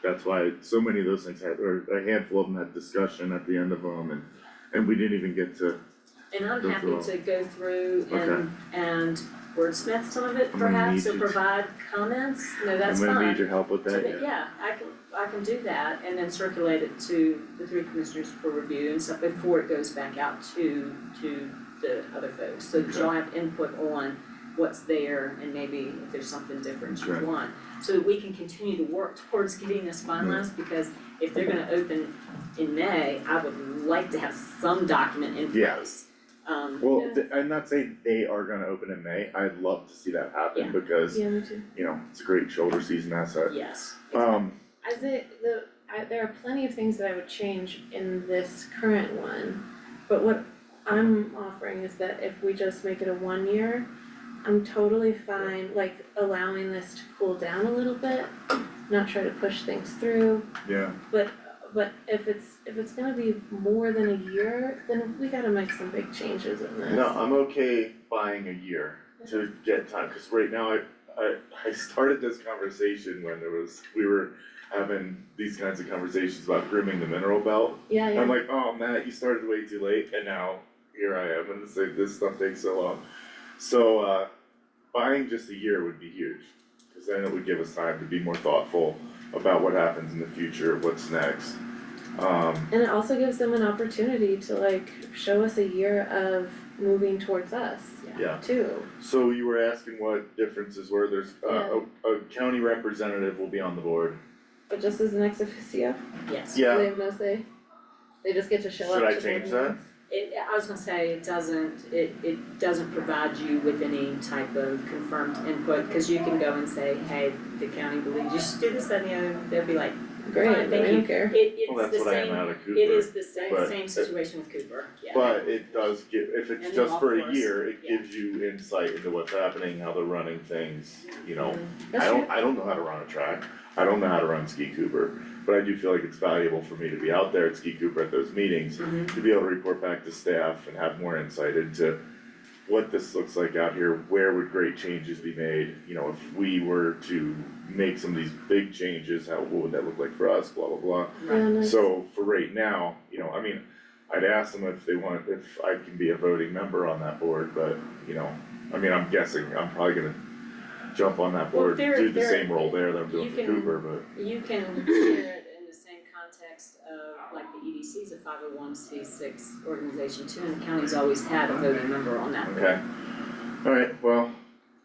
that's why so many of those things or a handful of them had discussion at the end of them and we didn't even get to, And I'm Go happy through to go through Okay. and wordsmith some of it I'm gonna perhaps, need or you to- provide comments, no, that's I'm fine. gonna need your help with So that, that- yeah, I can do that and then circulate it to the three commissioners for review and stuff before it goes back out to the other folks. So that y'all have input on what's there and maybe if there's something different you Okay. want. So that we can continue to work towards getting this finalized, because if they're gonna open in May, I would like to have some document in Yeah. place. Well, Yeah. I'm not saying they are gonna open in May, I'd love to see that happen Yeah. because, Yeah, me too. it's a great shoulder season asset. Yes. I say there are plenty of things that I would change in this current one, but what I'm offering is that if we just make it a 1 year, I'm totally fine, like allowing this to cool down a little bit, not try to push things through, Yeah. but if it's gonna be more than a year, then we gotta make some big changes in this. No, I'm okay buying a year to get time, cause right now I started this conversation when we were having these kinds of conversations about grooming the mineral belt. Yeah, And yeah. I'm like, oh Matt, you started way too late, and now here I am, and it's like, this stuff takes so long. So, buying just a year would be huge, cause then it would give us time to be more thoughtful about what happens in the future, what's next. And it also gives them an opportunity to like show us a year of moving towards us Yeah, too. so you were asking what differences were, there's, a county representative will be on the board. But just as an ex officio, Yes. they have no say. They just get to show up Should I to change board that? meetings. I was gonna say, it doesn't provide you with any type of confirmed input, cause you can go and say, hey, the county believes you should do this, that, and the other, they'll be like, Great, fine, but I thank you. don't care. Well, It's the that's what I am same, out of Cooper. it is the but- same situation with Cooper, yeah. But it does give, if it's And just the for golf a course, year, it yeah. gives you insight into what's happening, how they're running things, That's I true. don't know how to run a track, I don't know how to run Ski Cooper, but I do feel like it's valuable for me to be out there at Ski Cooper at those meetings, Mhm. to be able to report back to staff and have more insight into what this looks like out here, where would great changes be made, if we were to make some of these big changes, what would that look like for us, blah, blah, blah. Yeah, nice. So for right now, I'd ask them if I can be a voting member on that board, but, I'm guessing I'm probably gonna jump on that Well, board, they're- do the they're- same role there that I'm doing you for can- Cooper, but. You can share it in the same context of, like, the EDC is a 501c6 organization too, and the county's always had a voting member on that board. Okay, alright, well,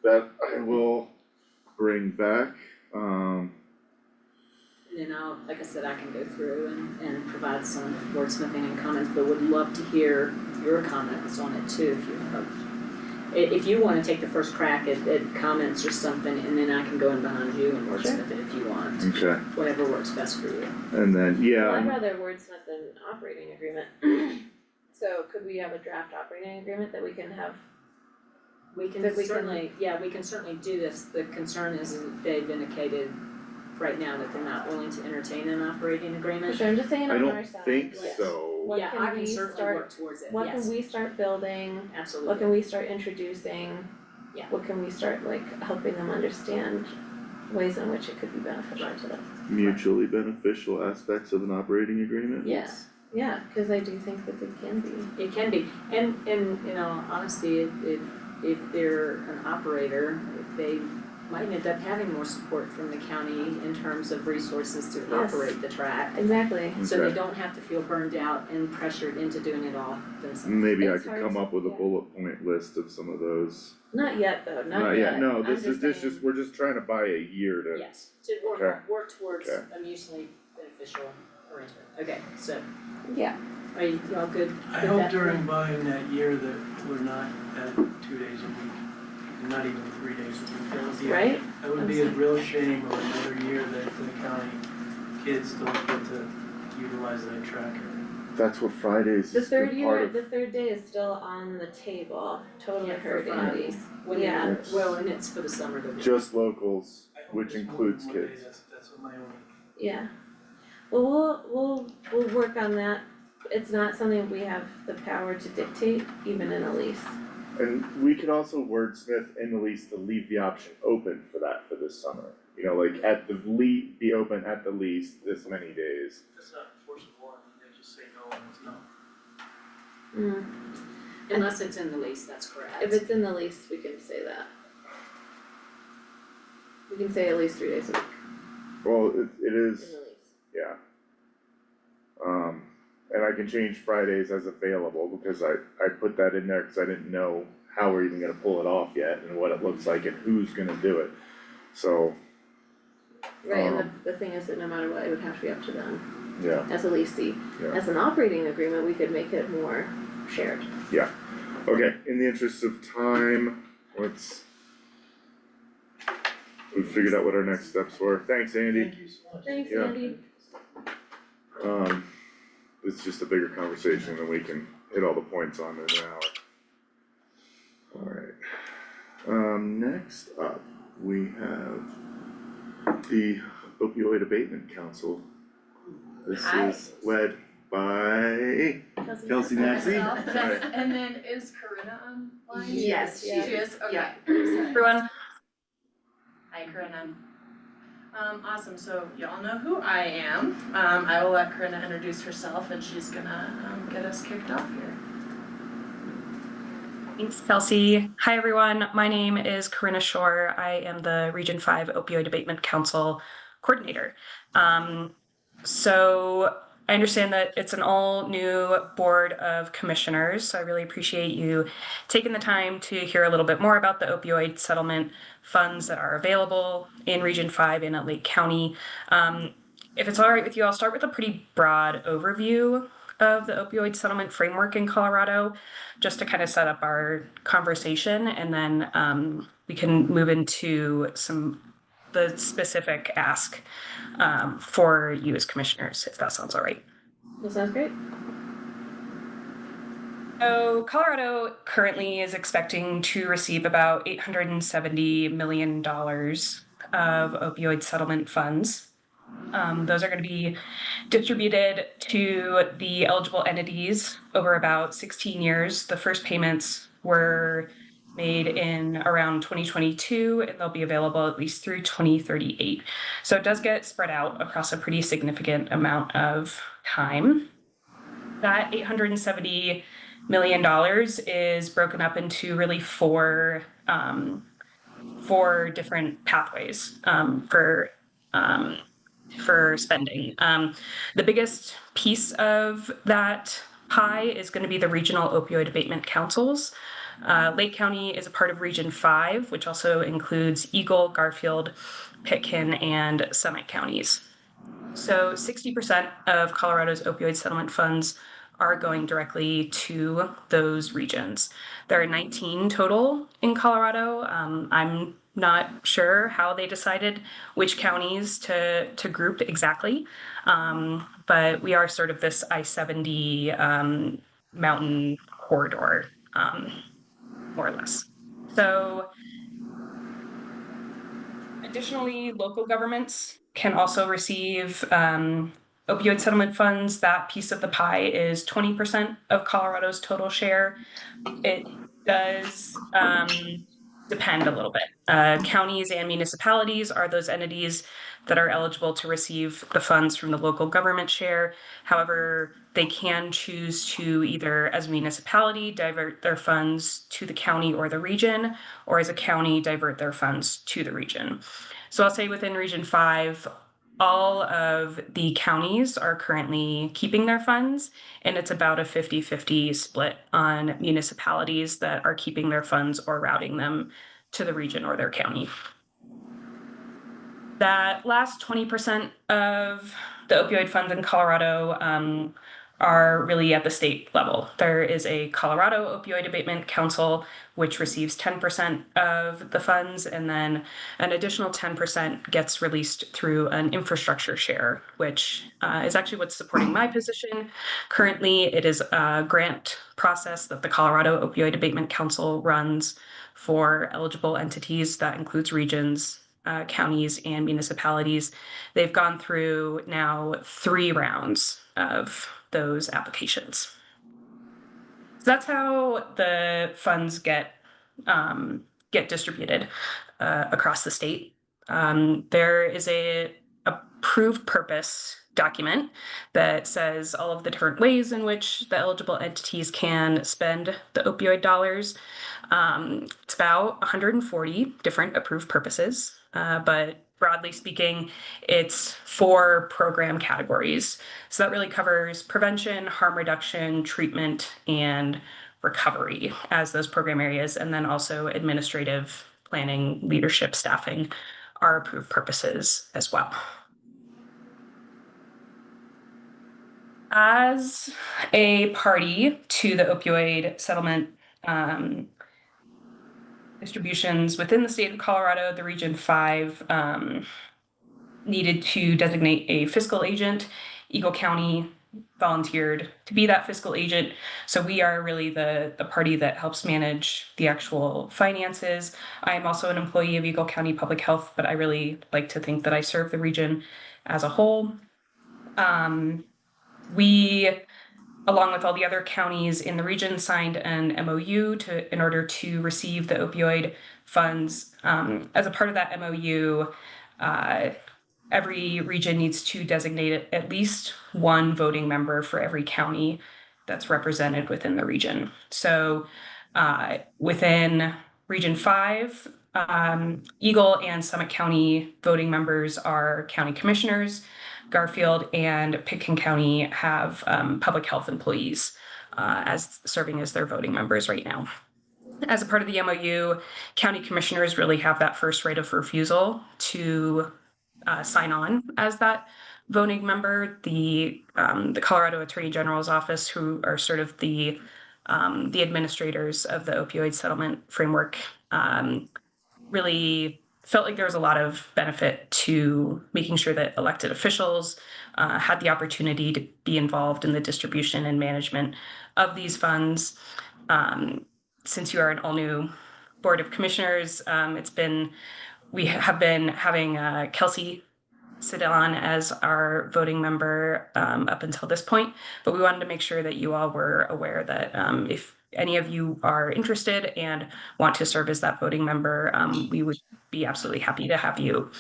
that I will bring back, And then like I said, I can go through and provide some wordsmithing and comments, but would love to hear your comments on it too, if you have. If you wanna take the first crack at comments or something, and then I can go in behind you and wordsmith it if you want, okay, whatever works best for you. and then, Well, I'd yeah, rather wordsmith an operating agreement. So could we have a draft operating agreement that we can have? We can That we can- certainly, yeah, we can certainly do this, the concern is that they've indicated right now that they're not willing to entertain an operating agreement. Sure, I'm just saying I on our don't side. think yes. so. What Yeah, can I can we certainly start- work towards it, What yes, can we start building? absolutely. What can we start introducing? Yeah. What can we start like helping them understand ways in which it could be beneficial to us. Mutually beneficial aspects of an operating agreement? Yeah, yeah, cause I do think that they can be. It can be, and you know, honestly, if they're an operator, they might end up having more support from the county in terms of resources to Yes. operate the track. Exactly. So they Okay. don't have to feel burned out and pressured into doing it all themselves. Maybe I It's could hard come to- up with a yeah. bullet point list of some of those. Not yet though, not yet. No, I'm this is saying- just, we're just trying to buy a year to. Yes, to Okay. work towards Okay. a mutually beneficial arrangement. Okay, so Yeah, are you all good with I that? hope during buying that year that we're not at 2 days a week, and not even 3 days a week. That would be, right? that would be a real shame of another year that the county kids don't get to utilize that track. That's what Fridays The is been third part year, of. the third day is still on the table, totally Yeah, for heard Fridays. Andy. When Yeah. they're, well, and it's for the summer that we. Just locals, I hope which it's more includes than one day. kids. That's what my only. Yeah. Well, we'll work on that. It's not something we have the power to dictate, even in a lease. And we could also wordsmith in the lease to leave the option open for that for this summer. You know, like at the be open at the lease this many days. That's not enforceable, I mean, they just say no and it's no. Unless it's in the lease, that's correct. If it's in the lease, we can say that. We can say at least 3 days a week Well, it in is, the lease. yeah. And I can change Fridays as available because I put that in there because I didn't know how we're even gonna pull it off yet and what it looks like and who's gonna do it. So, Right, and the thing is that no matter what, it would have to be up to them yeah, as a leasee. yeah. As an operating agreement, we could make it more shared. Okay, in the interest of time, we figured out what our next steps were. Thanks, Andy. Thank you so much. Thanks, Yeah. Andy. It's just a bigger conversation and we can hit all the points on in an hour. Alright, next up, we have the Opioid Abatement Council. This Hi. is led by Kelsey Maxey. Myself, yes, Alright. and then is Corinna online? Yes, She yes. is, okay. Yeah. Sorry. Everyone. Hi, Corinna. Awesome, so y'all know who I am. I will let Corinna introduce herself and she's gonna get us kicked off here. Thanks, Kelsey. Hi, everyone. My name is Corinna Shore. I am the Region 5 Opioid Abatement Council Coordinator. So I understand that it's an all-new Board of Commissioners, so I really appreciate you taking the time to hear a little bit more about the opioid settlement funds that are available in Region 5 and at Lake County. If it's all right with you, I'll start with a pretty broad overview of the opioid settlement framework in Colorado, just to kind of set up our conversation, and then we can move into the specific ask for you as commissioners, if that sounds all right. That sounds great. So Colorado currently is expecting to receive about $870 million of opioid settlement funds. Those are going to be distributed to the eligible entities over about 16 years. The first payments were made in around 2022, and they'll be available at least through 2038. So it does get spread out across a pretty significant amount of time. That $870 million is broken up into really four different pathways for spending. The biggest piece of that pie is going to be the regional opioid abatement councils. Lake County is a part of Region 5, which also includes Eagle, Garfield, Pitkin, and Summit counties. So 60% of Colorado's opioid settlement funds are going directly to those regions. There are 19 total in Colorado. I'm not sure how they decided which counties to group exactly, but we are sort of this I-70 mountain corridor, more or less. So additionally, local governments can also receive opioid settlement funds. That piece of the pie is 20% of Colorado's total share. It does depend a little bit. Counties and municipalities are those entities that are eligible to receive the funds from the local government share. However, they can choose to either, as a municipality, divert their funds to the county or the region, or as a county, divert their funds to the region. So I'll say within Region 5, all of the counties are currently keeping their funds, and it's about a 50-50 split on municipalities that are keeping their funds or routing them to the region or their county. That last 20% of the opioid funds in Colorado are really at the state level. There is a Colorado Opioid Abatement Council, which receives 10% of the funds, and then an additional 10% gets released through an infrastructure share, which is actually what's supporting my position. Currently, it is a grant process that the Colorado Opioid Abatement Council runs for eligible entities. That includes regions, counties, and municipalities. They've gone through now 3 rounds of those applications. So that's how the funds get distributed across the state. There is a approved purpose document that says all of the different ways in which the eligible entities can spend the opioid dollars. It's about 140 different approved purposes, but broadly speaking, it's 4 program categories. So that really covers prevention, harm reduction, treatment, and recovery as those program areas, and then also administrative, planning, leadership, staffing are approved purposes as well. As a party to the opioid settlement distributions within the state of Colorado, the Region 5 needed to designate a fiscal agent. Eagle County volunteered to be that fiscal agent. So we are really the party that helps manage the actual finances. I am also an employee of Eagle County Public Health, but I really like to think that I serve the region as a whole. We, along with all the other counties in the region, signed an MOU in order to receive the opioid funds. As a part of that MOU, every region needs to designate at least 1 voting member for every county that's represented within the region. So within Region 5, Eagle and Summit County voting members are county commissioners. Garfield and Pitkin County have public health employees as serving as their voting members right now. As a part of the MOU, county commissioners really have that first right of refusal to sign on as that voting member. The Colorado Attorney General's office, who are sort of the administrators of the opioid settlement framework, really felt like there was a lot of benefit to making sure that elected officials had the opportunity to be involved in the distribution and management of these funds. Since you are an all-new board of commissioners, we have been having Kelsey sit on as our voting member up until this point, but we wanted to make sure that you all were aware that if any of you are interested and want to serve as that voting member, we would be absolutely happy to have you.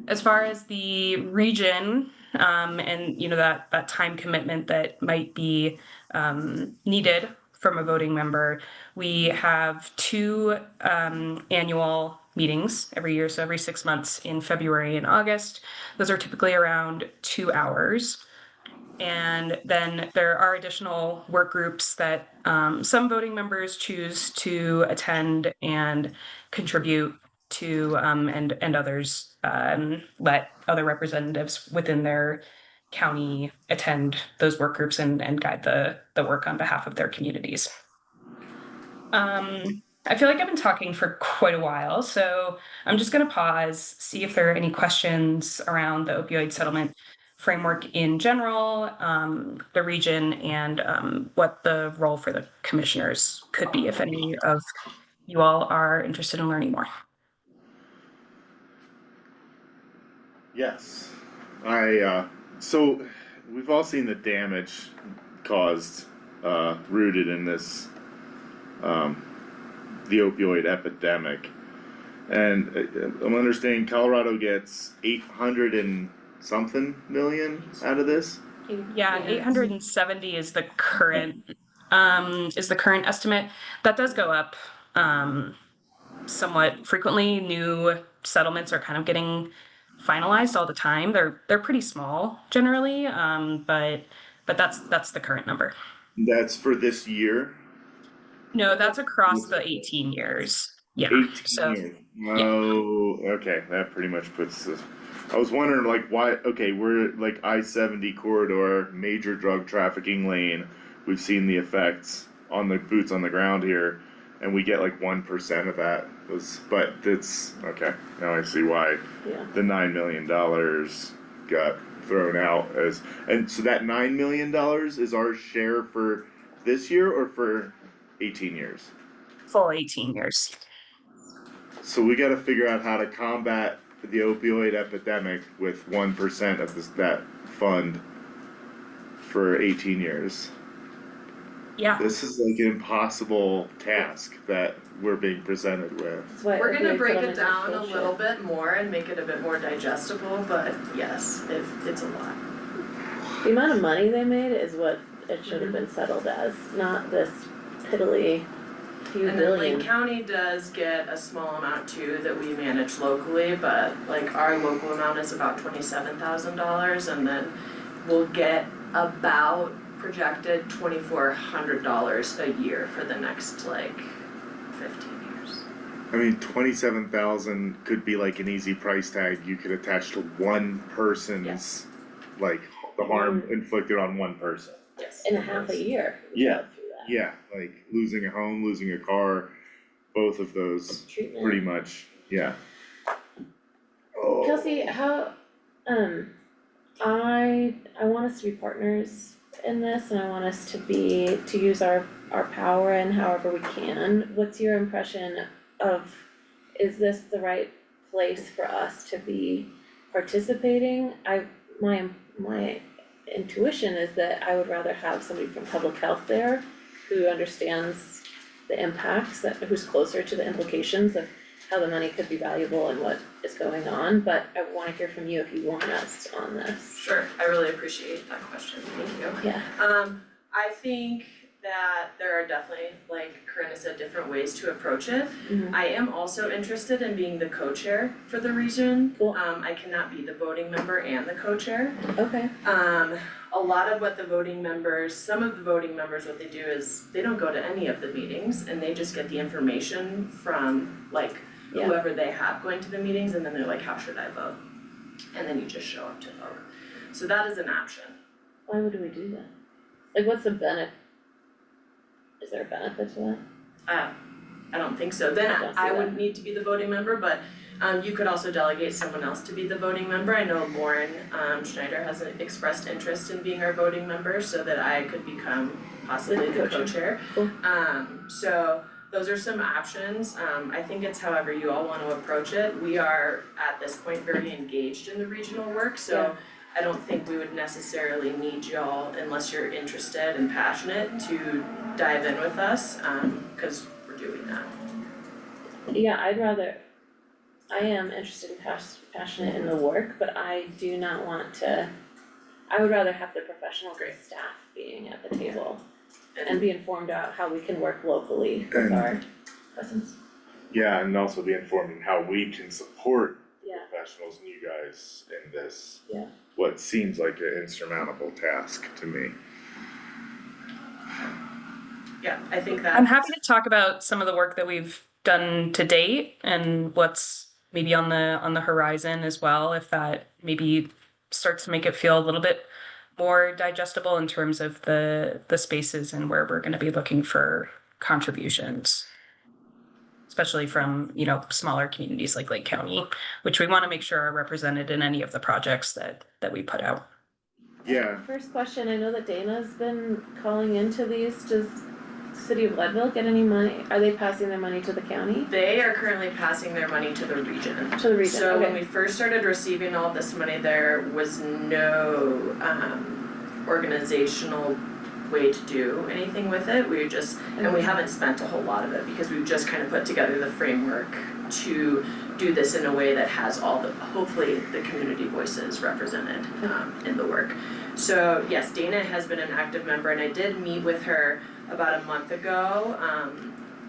As far as the region and that time commitment that might be needed from a voting member, we have 2 annual meetings every year, so every 6 months in February and August. Those are typically around 2 hours. And then there are additional work groups that some voting members choose to attend and contribute to, and others let other representatives within their county attend those work groups and guide the work on behalf of their communities. I feel like I've been talking for quite a while, so I'm just going to pause, see if there are any questions around the opioid settlement framework in general, the region, and what the role for the commissioners could be, if any of you all are interested in learning more. Yes, so we've all seen the damage caused, rooted in this, the opioid epidemic. And I'm understanding Colorado gets 800 and something million out of this. Yeah, 870 is the current estimate. That does go up somewhat frequently. New settlements are kind of getting finalized all the time. They're pretty small generally, but that's the current number. That's for this year. No, that's across the 18 years. Yeah. 18 So years. yeah. Oh, okay. That pretty much puts this. I was wondering, like, why? Okay, we're like I-70 corridor, major drug trafficking lane. We've seen the effects on the boots on the ground here, and we get like 1% of that. But it's okay. Now I see why Yeah. the $9 million got thrown out as. And so that $9 million is our share for this year or for 18 years. Full 18 years. So we got to figure out how to combat the opioid epidemic with 1% of that fund for 18 years. Yeah. This is like an impossible task that we're being presented with. That's why We're gonna opioid break it settlements are down a bullshit. little bit more and make it a bit more digestible, but yes, it's a lot. The amount of money they made is what it should have been settled as, not this piddly few And then Lake billion. County does get a small amount too that we manage locally, but like our local amount is about $27,000, and then we'll get about projected $2,400 a year for the next like 15 years. I mean, 27,000 could be like an easy price tag you could attach to one person's, like, the harm inflicted on one person. Yes. In a half a year. we Yeah. go through that. Yeah, like losing a home, losing a car, both of those Treatment. pretty much, yeah. Oh. Kelsey, how, I want us to be partners in this, and I want us to use our power in however we can. What's your impression of, is this the right place for us to be participating? My intuition is that I would rather have somebody from public health there who understands the impacts, who's closer to the implications of how the money could be valuable and what is going on, but I wanna hear from you if you want us on this. Sure, I really appreciate that question, thank you. Yeah. I think that there are definitely, like Corinna said, different ways to approach it. Mhm. I am also interested in being the co-chair for the region. Cool. I cannot be the voting member and the co-chair. Okay, A lot of what some of the voting members, what they do is, they don't go to any of the meetings, and they just get the information from like Yeah. whoever they have going to the meetings, and then they're like, how should I vote? And then you just show up to vote. So that is an option. why would we do that? Like, what's the benefit? Is there a benefit to that? I don't think so, then I don't see I that. would need to be the voting member, but you could also delegate someone else to be the voting member. I know Lauren Schneider has expressed interest in being our voting member, so that I could become possibly the co-chair. Cool. So those are some options. I think it's however you all want to approach it. We are at this point very engaged in the regional work, so Yeah. I don't think we would necessarily need y'all, unless you're interested and passionate, to dive in with us, cause we're doing that. Yeah, I am interested and passionate in the work, but I do not want to, I would rather have the professional staff being at the table and be informed about how we can work locally with And- our presence. Yeah, and also be informed in how we can support Yeah. professionals and you guys in this. Yeah. What seems like an insurmountable task to me. Yeah, I think that. I'm happy to talk about some of the work that we've done to date and what's maybe on the horizon as well, if that maybe starts to make it feel a little bit more digestible in terms of the spaces and where we're going to be looking for contributions, especially from, smaller communities like Lake County, which we want to make sure are represented in any of the projects that we put out. Yeah, First question, I know that Dana's been calling into these, does City of Leadville get any money? Are they passing their money to the county? They are currently passing their money to the region. To the region, So when okay. we first started receiving all this money, there was no organizational way to do anything with it, and we haven't spent a whole lot of it because we've just kind of put together the framework to do this in a way that has hopefully the community voices represented in the work. So yes, Dana has been an active member, and I did meet with her about a month ago.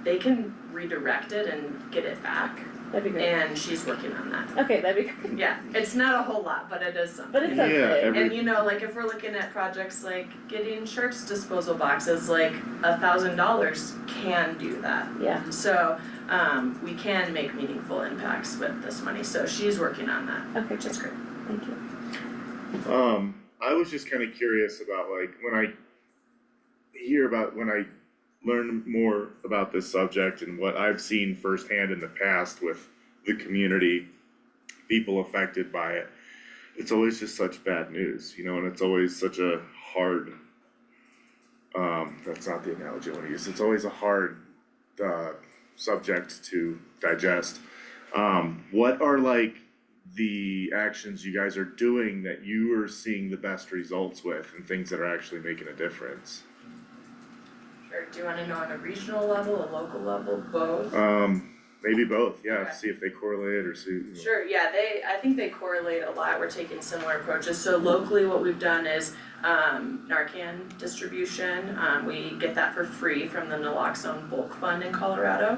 They can redirect it and get it back, That'd be great. and she's working on that. Okay, that'd be great. Yeah, it's not a whole lot, but it is something. But it's okay. And you know, like if we're looking at projects like getting sharps disposal boxes, like $1,000 can do that. Yeah. So, we can make meaningful impacts with this money, so she's working on that, Okay, which is great. thank you. I was just kinda curious about like, when I learn more about this subject and what I've seen firsthand in the past with the community, people affected by it, it's always just such bad news, you know, and it's always such a hard, that's not the analogy I wanna use, it's always a hard, subject to digest. What are like the actions you guys are doing that you are seeing the best results with and things that are actually making a difference? Sure, do you wanna know on a regional level, a local level, both? Maybe both, yeah, Okay. see if they correlate or see. Sure, yeah, I think they correlate a lot, we're taking similar approaches, so locally what we've done is Narcan distribution, we get that for free from the naloxone bulk fund in Colorado.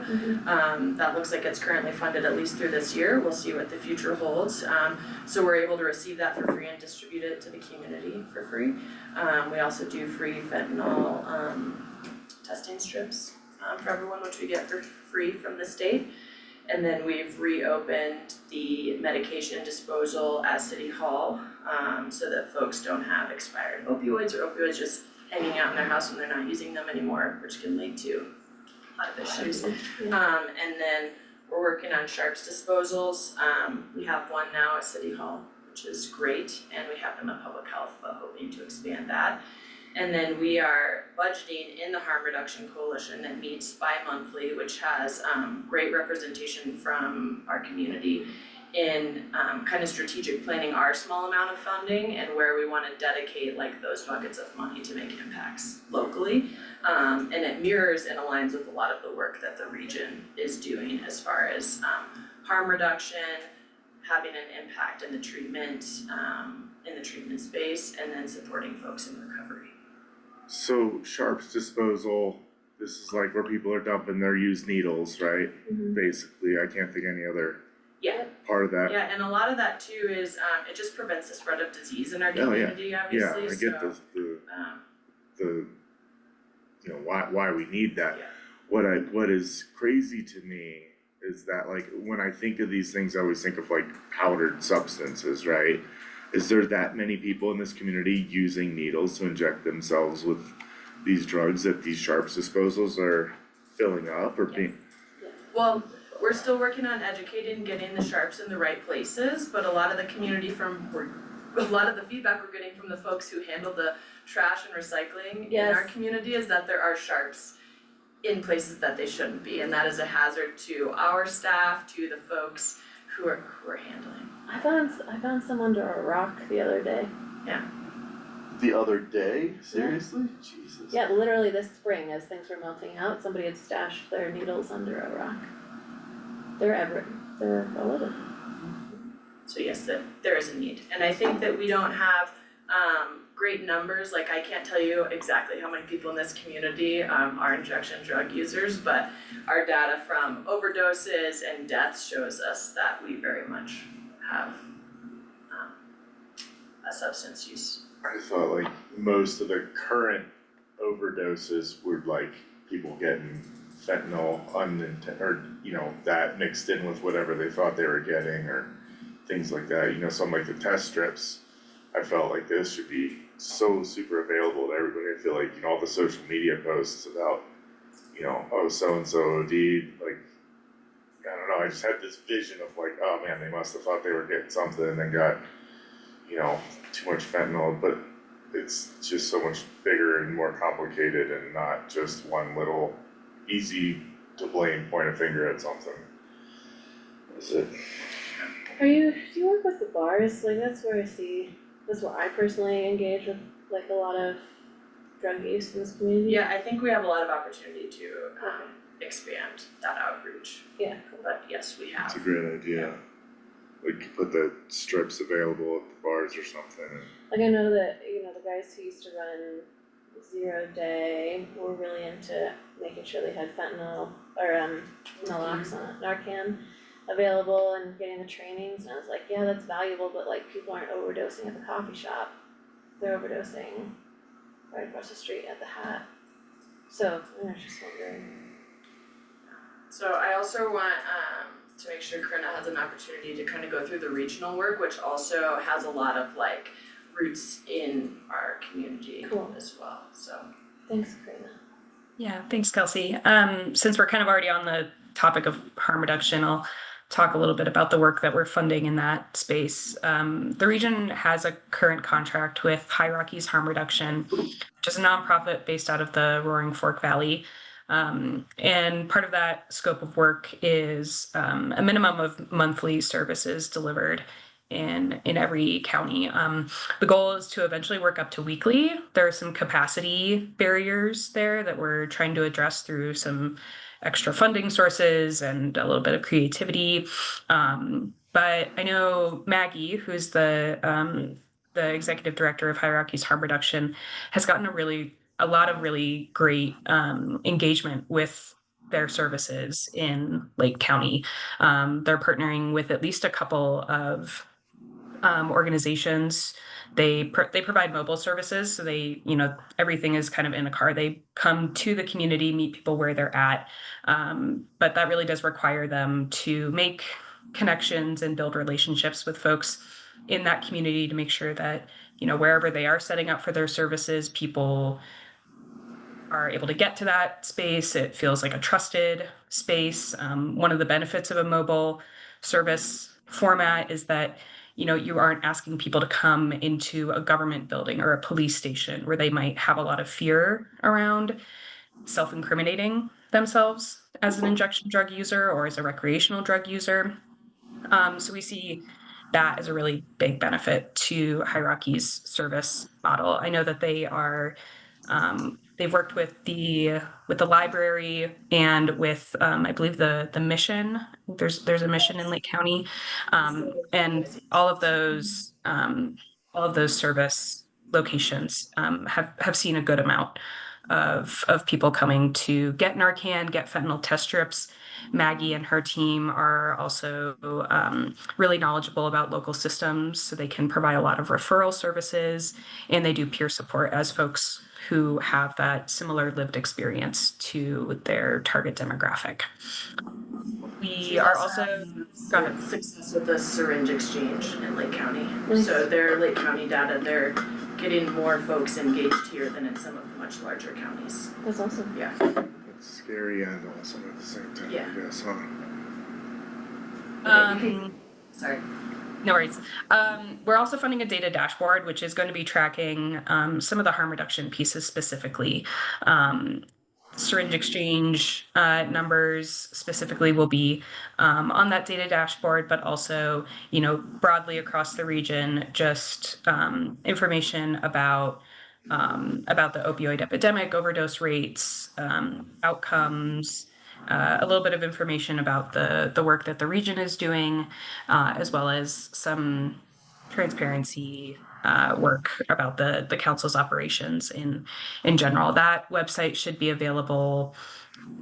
That looks like it's currently funded at least through this year, we'll see what the future holds. So we're able to receive that for free and distribute it to the community for free. We also do free fentanyl testing strips for everyone, which we get for free from the state. And then we've reopened the medication disposal at City Hall, so that folks don't have expired opioids or opioids just hanging out in their house when they're not using them anymore, which can lead to a lot of issues. And then we're working on sharps disposals. We have one now at City Hall, which is great, and we have them at Public Health, but hoping to expand that. And then we are budgeting in the Harm Reduction Coalition that meets bi-monthly, which has great representation from our community in kind of strategic planning our small amount of funding and where we wanna dedicate like those buckets of money to make impacts locally. And it mirrors and aligns with a lot of the work that the region is doing as far as harm reduction, having an impact in the treatment space, and then supporting folks in recovery. So sharps disposal, this is like where people are dumping their used needles, right? Basically, I can't think any other Yeah, part of that. yeah, and a lot of that too is it just prevents the spread of disease in our community, Yeah, obviously, I get the you know, why we need that. Yeah. What is crazy to me is that like when I think of these things, I always think of like powdered substances, right? Is there that many people in this community using needles to inject themselves with these drugs that these sharps disposals are filling up or being? Well, we're still working on educating, getting the sharps in the right places, but a lot of the a lot of the feedback we're getting from the folks who handle the trash and recycling in our community is that there are sharps in places that they shouldn't be, and that is a hazard to our staff, to the folks who are handling. I found some under a rock the other day. The other day? Seriously? Jesus. Yeah, literally this spring as things were melting out, somebody had stashed their needles under a rock. They're all over. So yes, there is a need, and I think that we don't have great numbers, like I can't tell you exactly how many people in this community are injection drug users, but our data from overdoses and deaths shows us that we very much have a substance use. I thought like most of the current overdoses were like people getting fentanyl or you know, that mixed in with whatever they thought they were getting or things like that, you know, some like the test strips. I felt like this should be so super available to everybody. I feel like, you know, all the social media posts about, you know, oh, so-and-so OD'd, like, I don't know, I just had this vision of like, oh man, they must have thought they were getting something and then got, you know, too much fentanyl, but it's just so much bigger and more complicated and not just one little easy to blame, point a finger at something. That's it. Do you work with the bars? Like that's where I personally engage with like a lot of drug use in this community? Yeah, I think we have a lot of opportunity to expand that outreach, Yeah, cool. but yes, we That's a have. great idea. We could put the strips available at the bars or something. Like I know that, you know, the guys who used to run 0 Day were really into making sure they had fentanyl or naloxone, Narcan available and getting the trainings, and I was like, yeah, that's valuable, but like people aren't overdosing at the coffee shop. They're overdosing right across the street at the Hat. So I was just wondering. So I also want to make sure Corinna has an opportunity to kind of go through the regional work, which also has a lot of like roots in our community Cool. as well, so. Thanks, Karina. Yeah, thanks, Kelsey. Since we're kind of already on the topic of harm reduction, I'll talk a little bit about the work that we're funding in that space. The region has a current contract with High Rockies Harm Reduction, which is a nonprofit based out of the Roaring Fork Valley. And part of that scope of work is a minimum of monthly services delivered in every county. The goal is to eventually work up to weekly. There are some capacity barriers there that we're trying to address through some extra funding sources and a little bit of creativity. But I know Maggie, who's the executive director of High Rockies Harm Reduction, has gotten a lot of really great engagement with their services in Lake County. They're partnering with at least a couple of organizations. They provide mobile services, so they, you know, everything is kind of in a car. They come to the community, meet people where they're at, but that really does require them to make connections and build relationships with folks in that community to make sure that, you know, wherever they are setting up for their services, people are able to get to that space. It feels like a trusted space. One of the benefits of a mobile service format is that, you know, you aren't asking people to come into a government building or a police station where they might have a lot of fear around self-incriminating themselves as an injection drug user or as a recreational drug user. So we see that as a really big benefit to High Rockies service model. I know that they are they've worked with the library and with I believe the mission. There's a mission in Lake County, and all of those service locations have seen a good amount of people coming to get Narcan, get fentanyl test strips. Maggie and her team are also really knowledgeable about local systems, so they can provide a lot of referral services, and they do peer support as folks who have that similar lived experience to their target demographic. We are also go ahead. Success with the syringe exchange in Lake County. Nice. So their Lake County data, they're getting more folks engaged here than in some of the much larger counties. That's awesome. Yeah. It's scary and awesome at the same time, Yeah. I guess, huh? Sorry. No worries. We're also funding a data dashboard, which is going to be tracking some of the harm reduction pieces specifically. Syringe exchange numbers specifically will be on that data dashboard, but also, you know, broadly across the region, just information about the opioid epidemic, overdose rates, outcomes, a little bit of information about the work that the region is doing, as well as some transparency work about the council's operations in general. That website should be available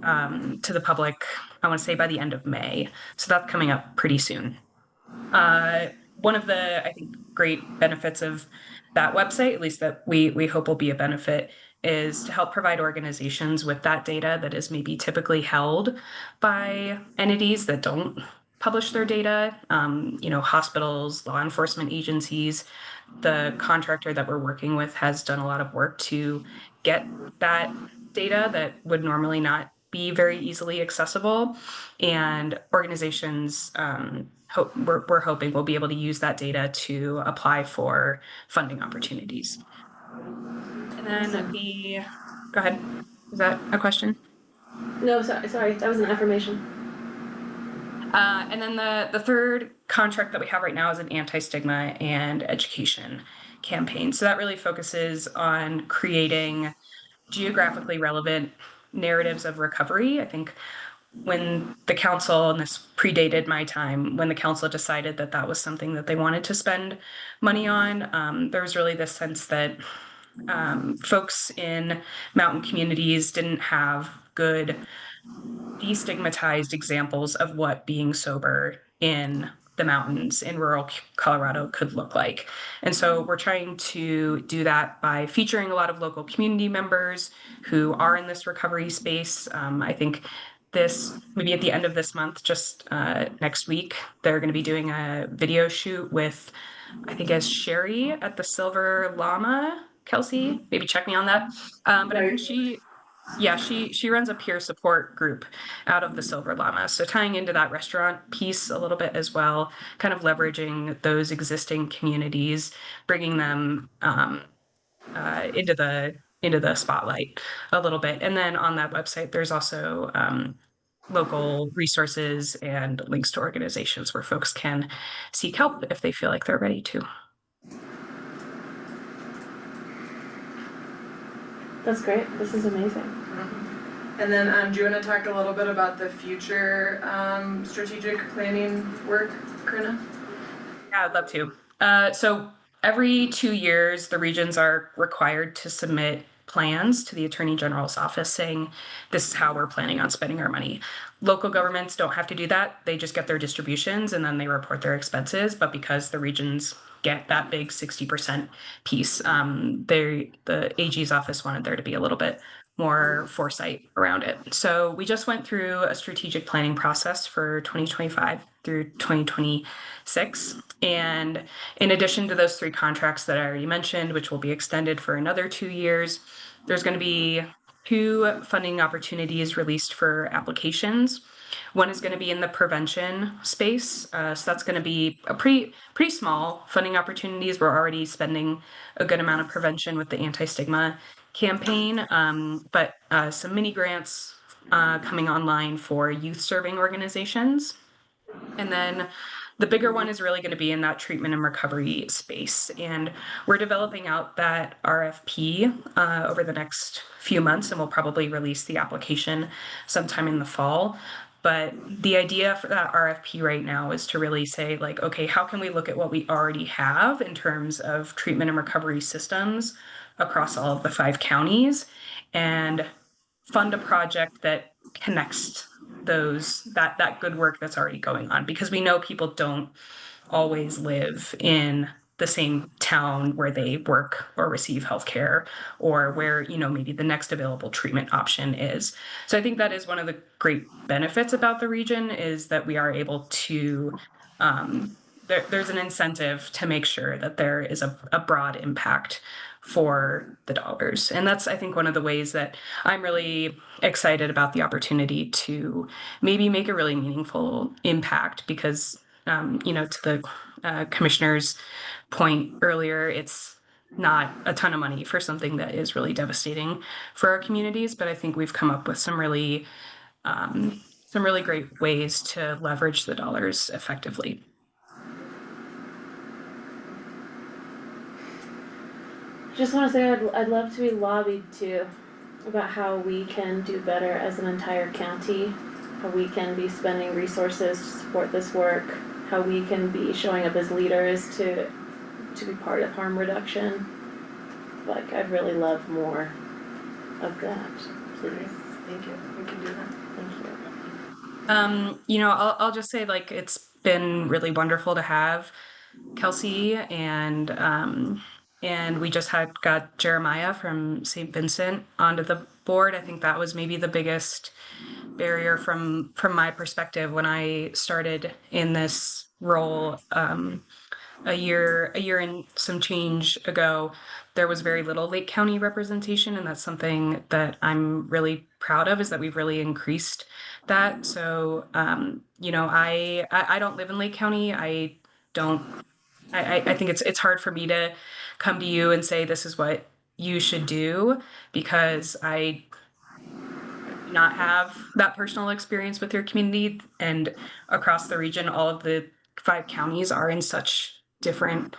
to the public, I want to say by the end of May. So that's coming up pretty soon. One of the, I think, great benefits of that website, at least that we hope will be a benefit, is to help provide organizations with that data that is maybe typically held by entities that don't publish their data, you know, hospitals, law enforcement agencies. The contractor that we're working with has done a lot of work to get that data that would normally not be very easily accessible, and organizations we're hoping we'll be able to use that data to apply for funding opportunities. And then go ahead. Is that a question? No, sorry, that was an affirmation. And then the third contract that we have right now is an anti-stigma and education campaign. So that really focuses on creating geographically relevant narratives of recovery. I think when the council, and this predated my time, when the council decided that that was something that they wanted to spend money on, there was really this sense that folks in mountain communities didn't have good destigmatized examples of what being sober in the mountains in rural Colorado could look like. And so we're trying to do that by featuring a lot of local community members who are in this recovery space. I think maybe at the end of this month, just next week, they're going to be doing a video shoot with, I think, as Sherry at the Silver Llama. Kelsey, maybe check me on that. But I think she runs a peer support group out of the Silver Llama. So tying into that restaurant piece a little bit as well, kind of leveraging those existing communities, bringing them into the spotlight a little bit. And then on that website, there's also local resources and links to organizations where folks can seek help if they feel like they're ready to. That's great, this is amazing. And then, do you wanna talk a little bit about the future, strategic planning work, Karina? Yeah, I'd love to. So every 2 years, the regions are required to submit plans to the Attorney General's office saying, this is how we're planning on spending our money. Local governments don't have to do that. They just get their distributions and then they report their expenses. But because the regions get that big 60% piece, the AG's office wanted there to be a little bit more foresight around it. So we just went through a strategic planning process for 2025 through 2026. And in addition to those 3 contracts that I already mentioned, which will be extended for another 2 years, there's going to be 2 funding opportunities released for applications. One is going to be in the prevention space. So that's going to be a pretty small funding opportunities. We're already spending a good amount of prevention with the anti-stigma campaign, but some mini grants coming online for youth serving organizations. And then the bigger one is really going to be in that treatment and recovery space. And we're developing out that RFP over the next few months, and we'll probably release the application sometime in the fall. But the idea for that RFP right now is to really say, like, okay, how can we look at what we already have in terms of treatment and recovery systems across all of the 5 counties and fund a project that connects that good work that's already going on, because we know people don't always live in the same town where they work or receive healthcare, or where, maybe the next available treatment option is. So I think that is one of the great benefits about the region, is that we are able to there's an incentive to make sure that there is a broad impact for the dollars. And that's, I think, one of the ways that I'm really excited about the opportunity to maybe make a really meaningful impact, because, to the commissioner's point earlier, it's not a ton of money for something that is really devastating for our communities. But I think we've come up with some really great ways to leverage the dollars effectively. Just want to say I'd love to be lobbied too about how we can do better as an entire county, how we can be spending resources to support this work, how we can be showing up as leaders to be part of harm reduction. Like, I'd really love more of that, please. Thank you, we can do that. Thank you. I'll just say, like, it's been really wonderful to have Kelsey, and we just got Jeremiah from St. Vincent onto the board. I think that was maybe the biggest barrier from my perspective when I started in this role a year and some change ago. There was very little Lake County representation, and that's something that I'm really proud of, is that we've really increased that. So I don't live in Lake County. I think it's hard for me to come to you and say this is what you should do, because I do not have that personal experience with your community. And across the region, all of the 5 counties are in such different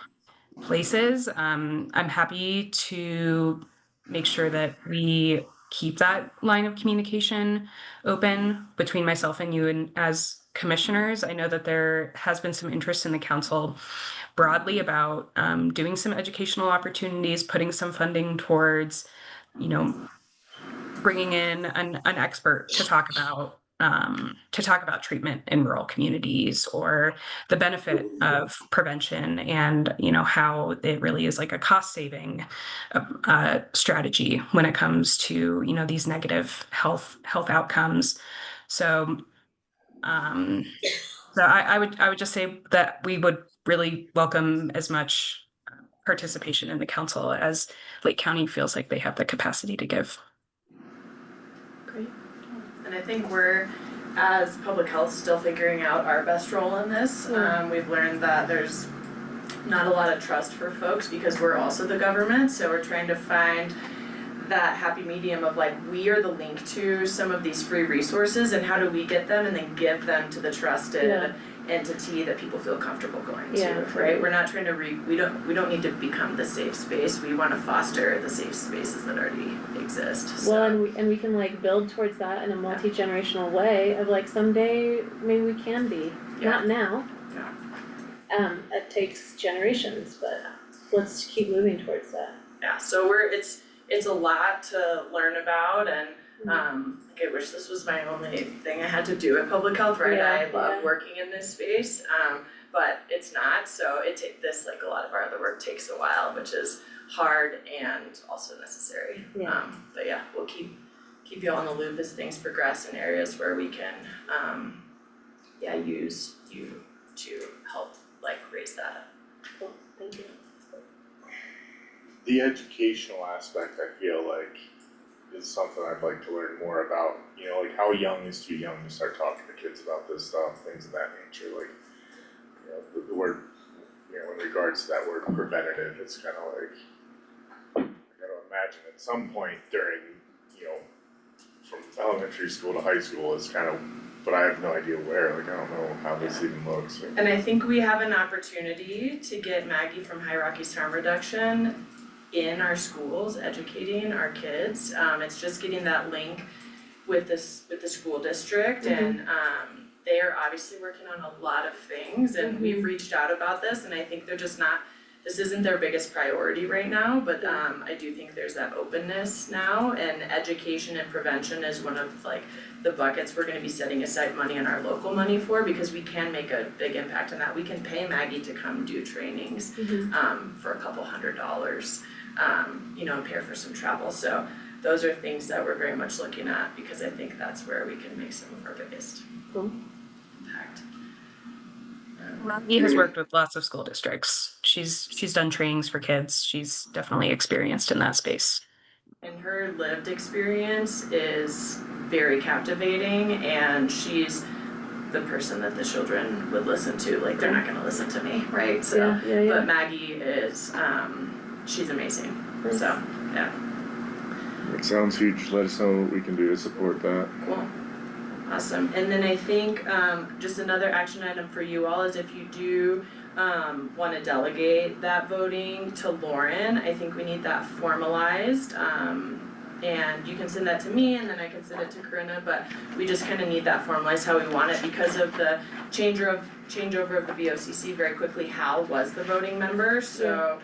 places. I'm happy to make sure that we keep that line of communication open between myself and you and as commissioners. I know that there has been some interest in the council broadly about doing some educational opportunities, putting some funding towards, bringing in an expert to talk about treatment in rural communities or the benefit of prevention and how it really is like a cost saving strategy when it comes to these negative health outcomes. So um, I would just say that we would really welcome as much participation in the council as Lake County feels like they have the capacity to give. Great. And I think we're, as public health, still figuring out our best role in this. We've learned that there's not a lot of trust for folks because we're also the government, so we're trying to find that happy medium of like, we are the link to some of these free resources and how do we get them and then give them to the trusted entity that people feel comfortable going to, right? We're not trying to we don't need to become the safe space. We want to foster the safe spaces that already exist. So. Well, and we can like build towards that in a multi-generational way of like someday maybe we can be, not now. Yeah. It takes generations, but let's keep moving towards that. Yeah, so it's a lot to learn about and I wish this was my only thing I had to do at public health, right? I love working in this space, but it's not, so this, like a lot of our other work, takes a while, which is hard and also necessary. But yeah, we'll keep you on the loop as things progress in areas where we can use you to help like raise that up. Cool, thank you. The educational aspect, I feel like, is something I'd like to learn more about. Like how young is too young to start talking to kids about this stuff, things of that nature. Like, the word, in regards to that word preventative, it's kind of like, I gotta imagine at some point during, from elementary school to high school is kind of, but I have no idea where. Like, I don't know how this even looks. And I think we have an opportunity to get Maggie from High Rockies Harm Reduction in our schools, educating our kids. It's just getting that link with the school district and they are obviously working on a lot of things and we've reached out about this and I think they're just not, this isn't their biggest priority right now, but I do think there's that openness now and education and prevention is one of like the buckets we're gonna be setting aside money in our local money for because we can make a big impact in that. We can pay Maggie to come do trainings for a couple $100. And pay for some travel. So those are things that we're very much looking at because I think that's where we can make some of our biggest impact. Maggie has worked with lots of school districts. She's done trainings for kids. She's definitely experienced in that space. And her lived experience is very captivating and she's the person that the children would listen to. Like they're not gonna listen to me, right? So but Maggie is she's amazing. Nice. So It sounds huge. Let us know what we can do to support that. Cool. Awesome. And then I think just another action item for you all is if you do wanna delegate that voting to Lauren, I think we need that formalized. And you can send that to me and then I can send it to Corinna, but we just kinda need that formalized how we want it because of the changeover of the BOCC very quickly. Hal was the voting member, so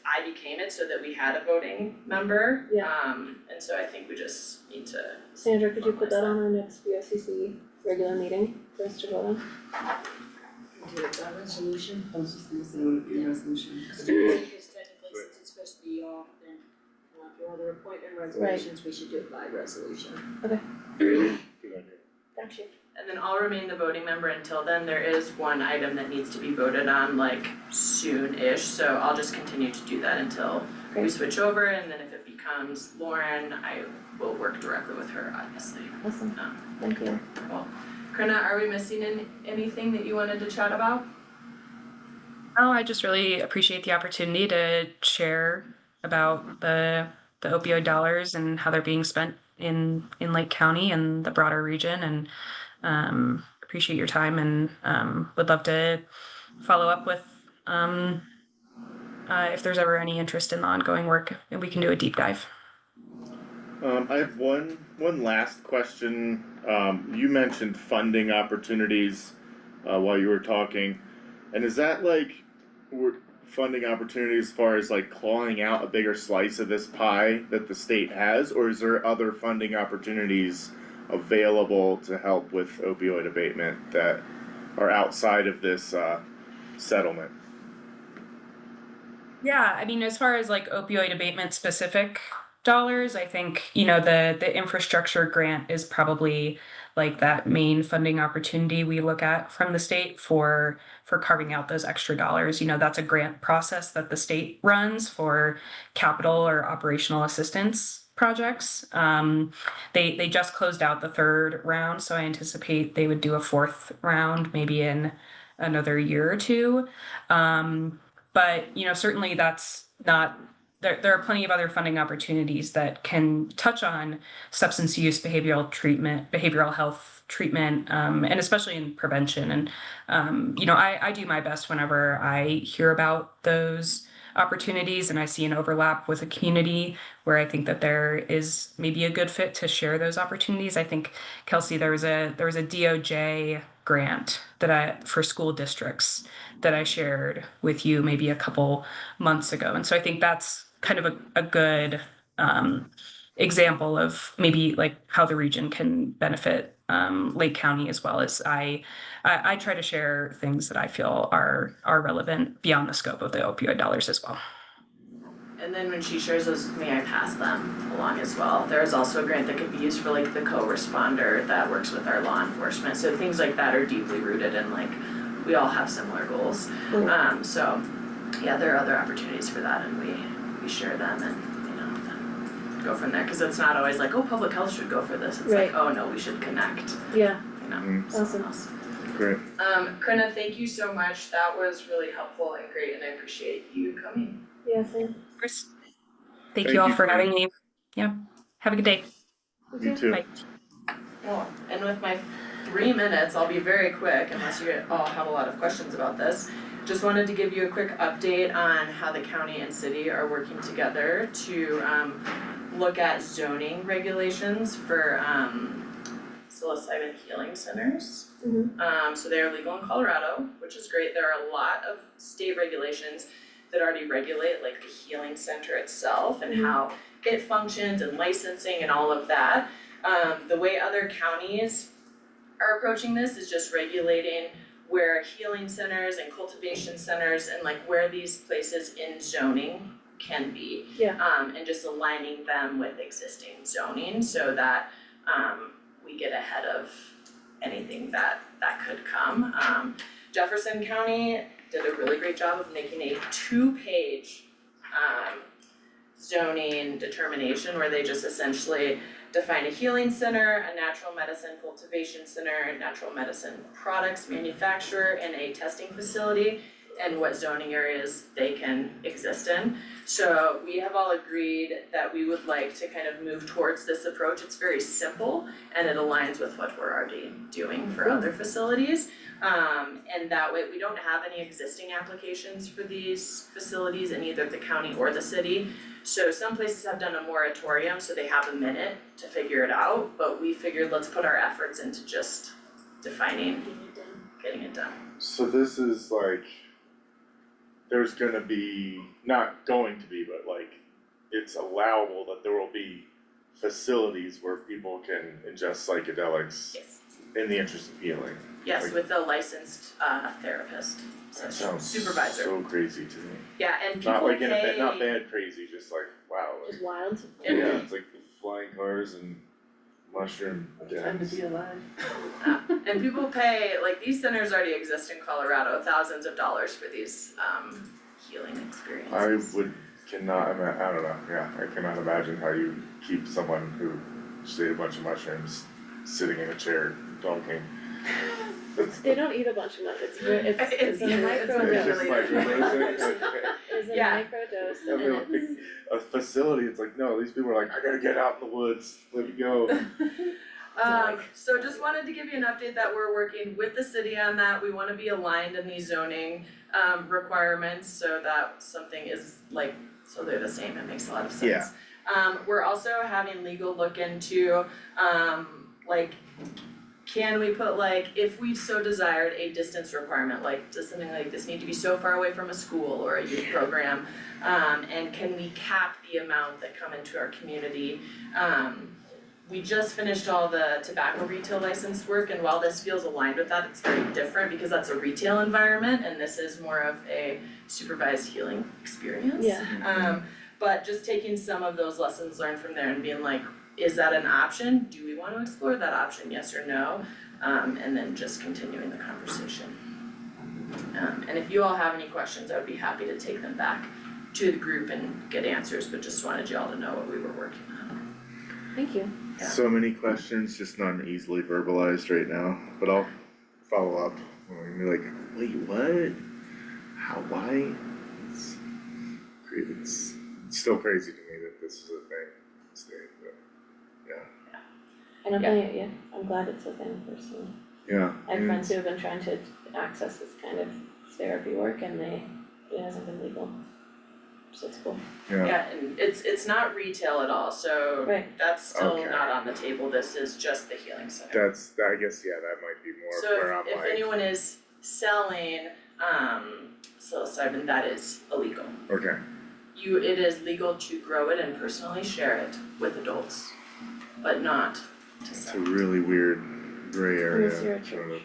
I became it so that we had a voting member. And so I think we just need to. Sandra, could you put that on our next BOCC regular meeting for us to vote on? Do it by resolution. I was just gonna say, would it be a resolution? Because technically, since it's supposed to be off, then after all the appointment resolutions, we should do it by resolution. Good idea. Got you. And then I'll remain the voting member until then. There is one item that needs to be voted on like soon-ish, so I'll just continue to do that until we switch over, and then if it becomes Lauren, I will work directly with her, obviously. Awesome, thank you. Cool. Corinna, are we missing anything that you wanted to chat about? Oh, I just really appreciate the opportunity to share about the opioid dollars and how they're being spent in Lake County and the broader region, and appreciate your time and would love to follow up with if there's ever any interest in the ongoing work, and we can do a deep dive. I have one last question. You mentioned funding opportunities while you were talking, and is that like funding opportunities as far as like clawing out a bigger slice of this pie that the state has, or is there other funding opportunities available to help with opioid abatement that are outside of this settlement? Yeah, I mean, as far as like opioid abatement specific dollars, I think, the infrastructure grant is probably like that main funding opportunity we look at from the state for carving out those extra dollars. That's a grant process that the state runs for capital or operational assistance projects. They just closed out the third round, so I anticipate they would do a fourth round maybe in another year or two. But certainly that's not there are plenty of other funding opportunities that can touch on substance use, behavioral health treatment, and especially in prevention. And I do my best whenever I hear about those opportunities and I see an overlap with a community where I think that there is maybe a good fit to share those opportunities. I think, Kelsey, there was a DOJ grant for school districts that I shared with you maybe a couple months ago. And so I think that's kind of a good example of maybe like how the region can benefit Lake County, as well as I try to share things that I feel are relevant beyond the scope of the opioid dollars as well. And then when she shares those with me, I pass them along as well. There is also a grant that could be used for like the co-responder that works with our law enforcement. So things like that are deeply rooted in like, we all have similar goals. So yeah, there are other opportunities for that, and we share them and then go from there. Cause it's not always like, oh, public health should go for this. It's Right. like, oh no, we should connect, Yeah, someone awesome. else. Great. Krina, thank you so much. That was really helpful and great, and I appreciate you coming. Yeah, same. Chris, thank Thank you all you, for Corinne. having me. Yeah, have a good day. You too. Bye. Well, and with my 3 minutes, I'll be very quick unless you all have a lot of questions about this. Just wanted to give you a quick update on how the county and city are working together to look at zoning regulations for psilocybin healing centers. So they are legal in Colorado, which is great. There are a lot of state regulations that already regulate like the healing center itself and how it functions and licensing and all of that. The way other counties are approaching this is just regulating where healing centers and cultivation centers and like where these places in zoning can be. And just aligning them with existing zoning so that we get ahead of anything that could come. Jefferson County did a really great job of making a 2-page zoning determination where they just essentially define a healing center, a natural medicine cultivation center, natural medicine products manufacturer, and a testing facility, and what zoning areas they can exist in. So we have all agreed that we would like to kind of move towards this approach. It's very simple and it aligns with what we're already doing for other facilities. And that way we don't have any existing applications for these facilities in either the county or the city. So some places have done a moratorium, so they have a minute to figure it out, but we figured let's put our efforts into just defining, getting it done. So this is like, there's gonna be, not going to be, but like, it's allowable that there will be facilities where people can ingest psychedelics Yes. in the interest of healing. Yes, Like, with a licensed therapist, that sounds supervisor. so crazy to me. Yeah, and people Not like in a pay. not bad crazy, just like, wow, like, Just wild. yeah, it's like flying cars and mushroom Time to dens. be alive. And people pay, like these centers already exist in Colorado, thousands of dollars for these healing experiences. I don't know, yeah, I cannot imagine how you keep someone who just ate a bunch of mushrooms sitting in a chair talking. They don't eat a bunch of nuts. It's a micro It's just dose. microdosing. It's a Yeah. micro dose I mean, and it's. a facility, it's like, no, these people are like, I gotta get out in the woods, let me go. So just wanted to give you an update that we're working with the city on that. We wanna be aligned in these zoning requirements, so that something is like, so they're the same, it makes a lot of sense. Yeah. We're also having legal look into, like, can we put like, if we so desired, a distance requirement, like, does something like this need to be so far away from a school or a youth program? And can we cap the amount that come into our community? We just finished all the tobacco retail license work, and while this feels aligned with that, it's very different because that's a retail environment and this is more of a supervised healing experience. Yeah. But just taking some of those lessons learned from there and being like, is that an option? Do we want to explore that option, yes or no? And then just continuing the conversation. And if you all have any questions, I would be happy to take them back to the group and get answers, but just wanted you all to know what we were working on. Thank you. Yeah. So many questions, just not easily verbalized right now, but I'll follow up. I'm gonna be like, wait, what? How, why? It's it's still crazy to me that this is a thing, this day, but, I don't think, yeah, I'm glad it's a thing personally. yeah. I have friends who have been trying to access this kind of therapy work and it hasn't been legal. So it's cool. Yeah, and it's not retail at all, so Right. that's still Okay. not on the table, this is just the healing center. I guess, yeah, that might be more where I'm So if like, anyone is selling psilocybin, that is illegal. okay, It is legal to grow it and personally share it with adults, but not to it's a sell. really weird gray area. Who's your sort of. church?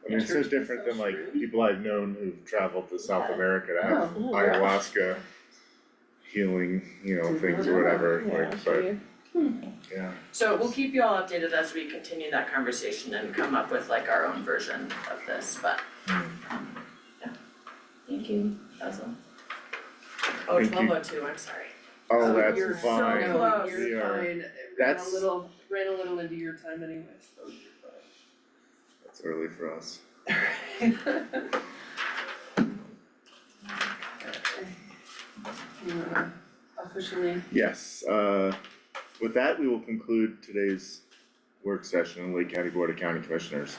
I mean, it's so different than like people I've known who've traveled to South America to have Oh, ayahuasca healing, things or whatever, Yeah, I'll like, show but, you. yeah. So we'll keep you all updated as we continue that conversation and come up with like our own version of this, but Thank you. that's all. Oh, Thank you. 12:02, I'm sorry. Oh, that's You're so fine. close. We You're are- fine, that's- ran a little into your time anyway, so you're That's early for us. fine. Officially, Yes, with that, we will conclude today's work session in Lake County Board of County Commissioners.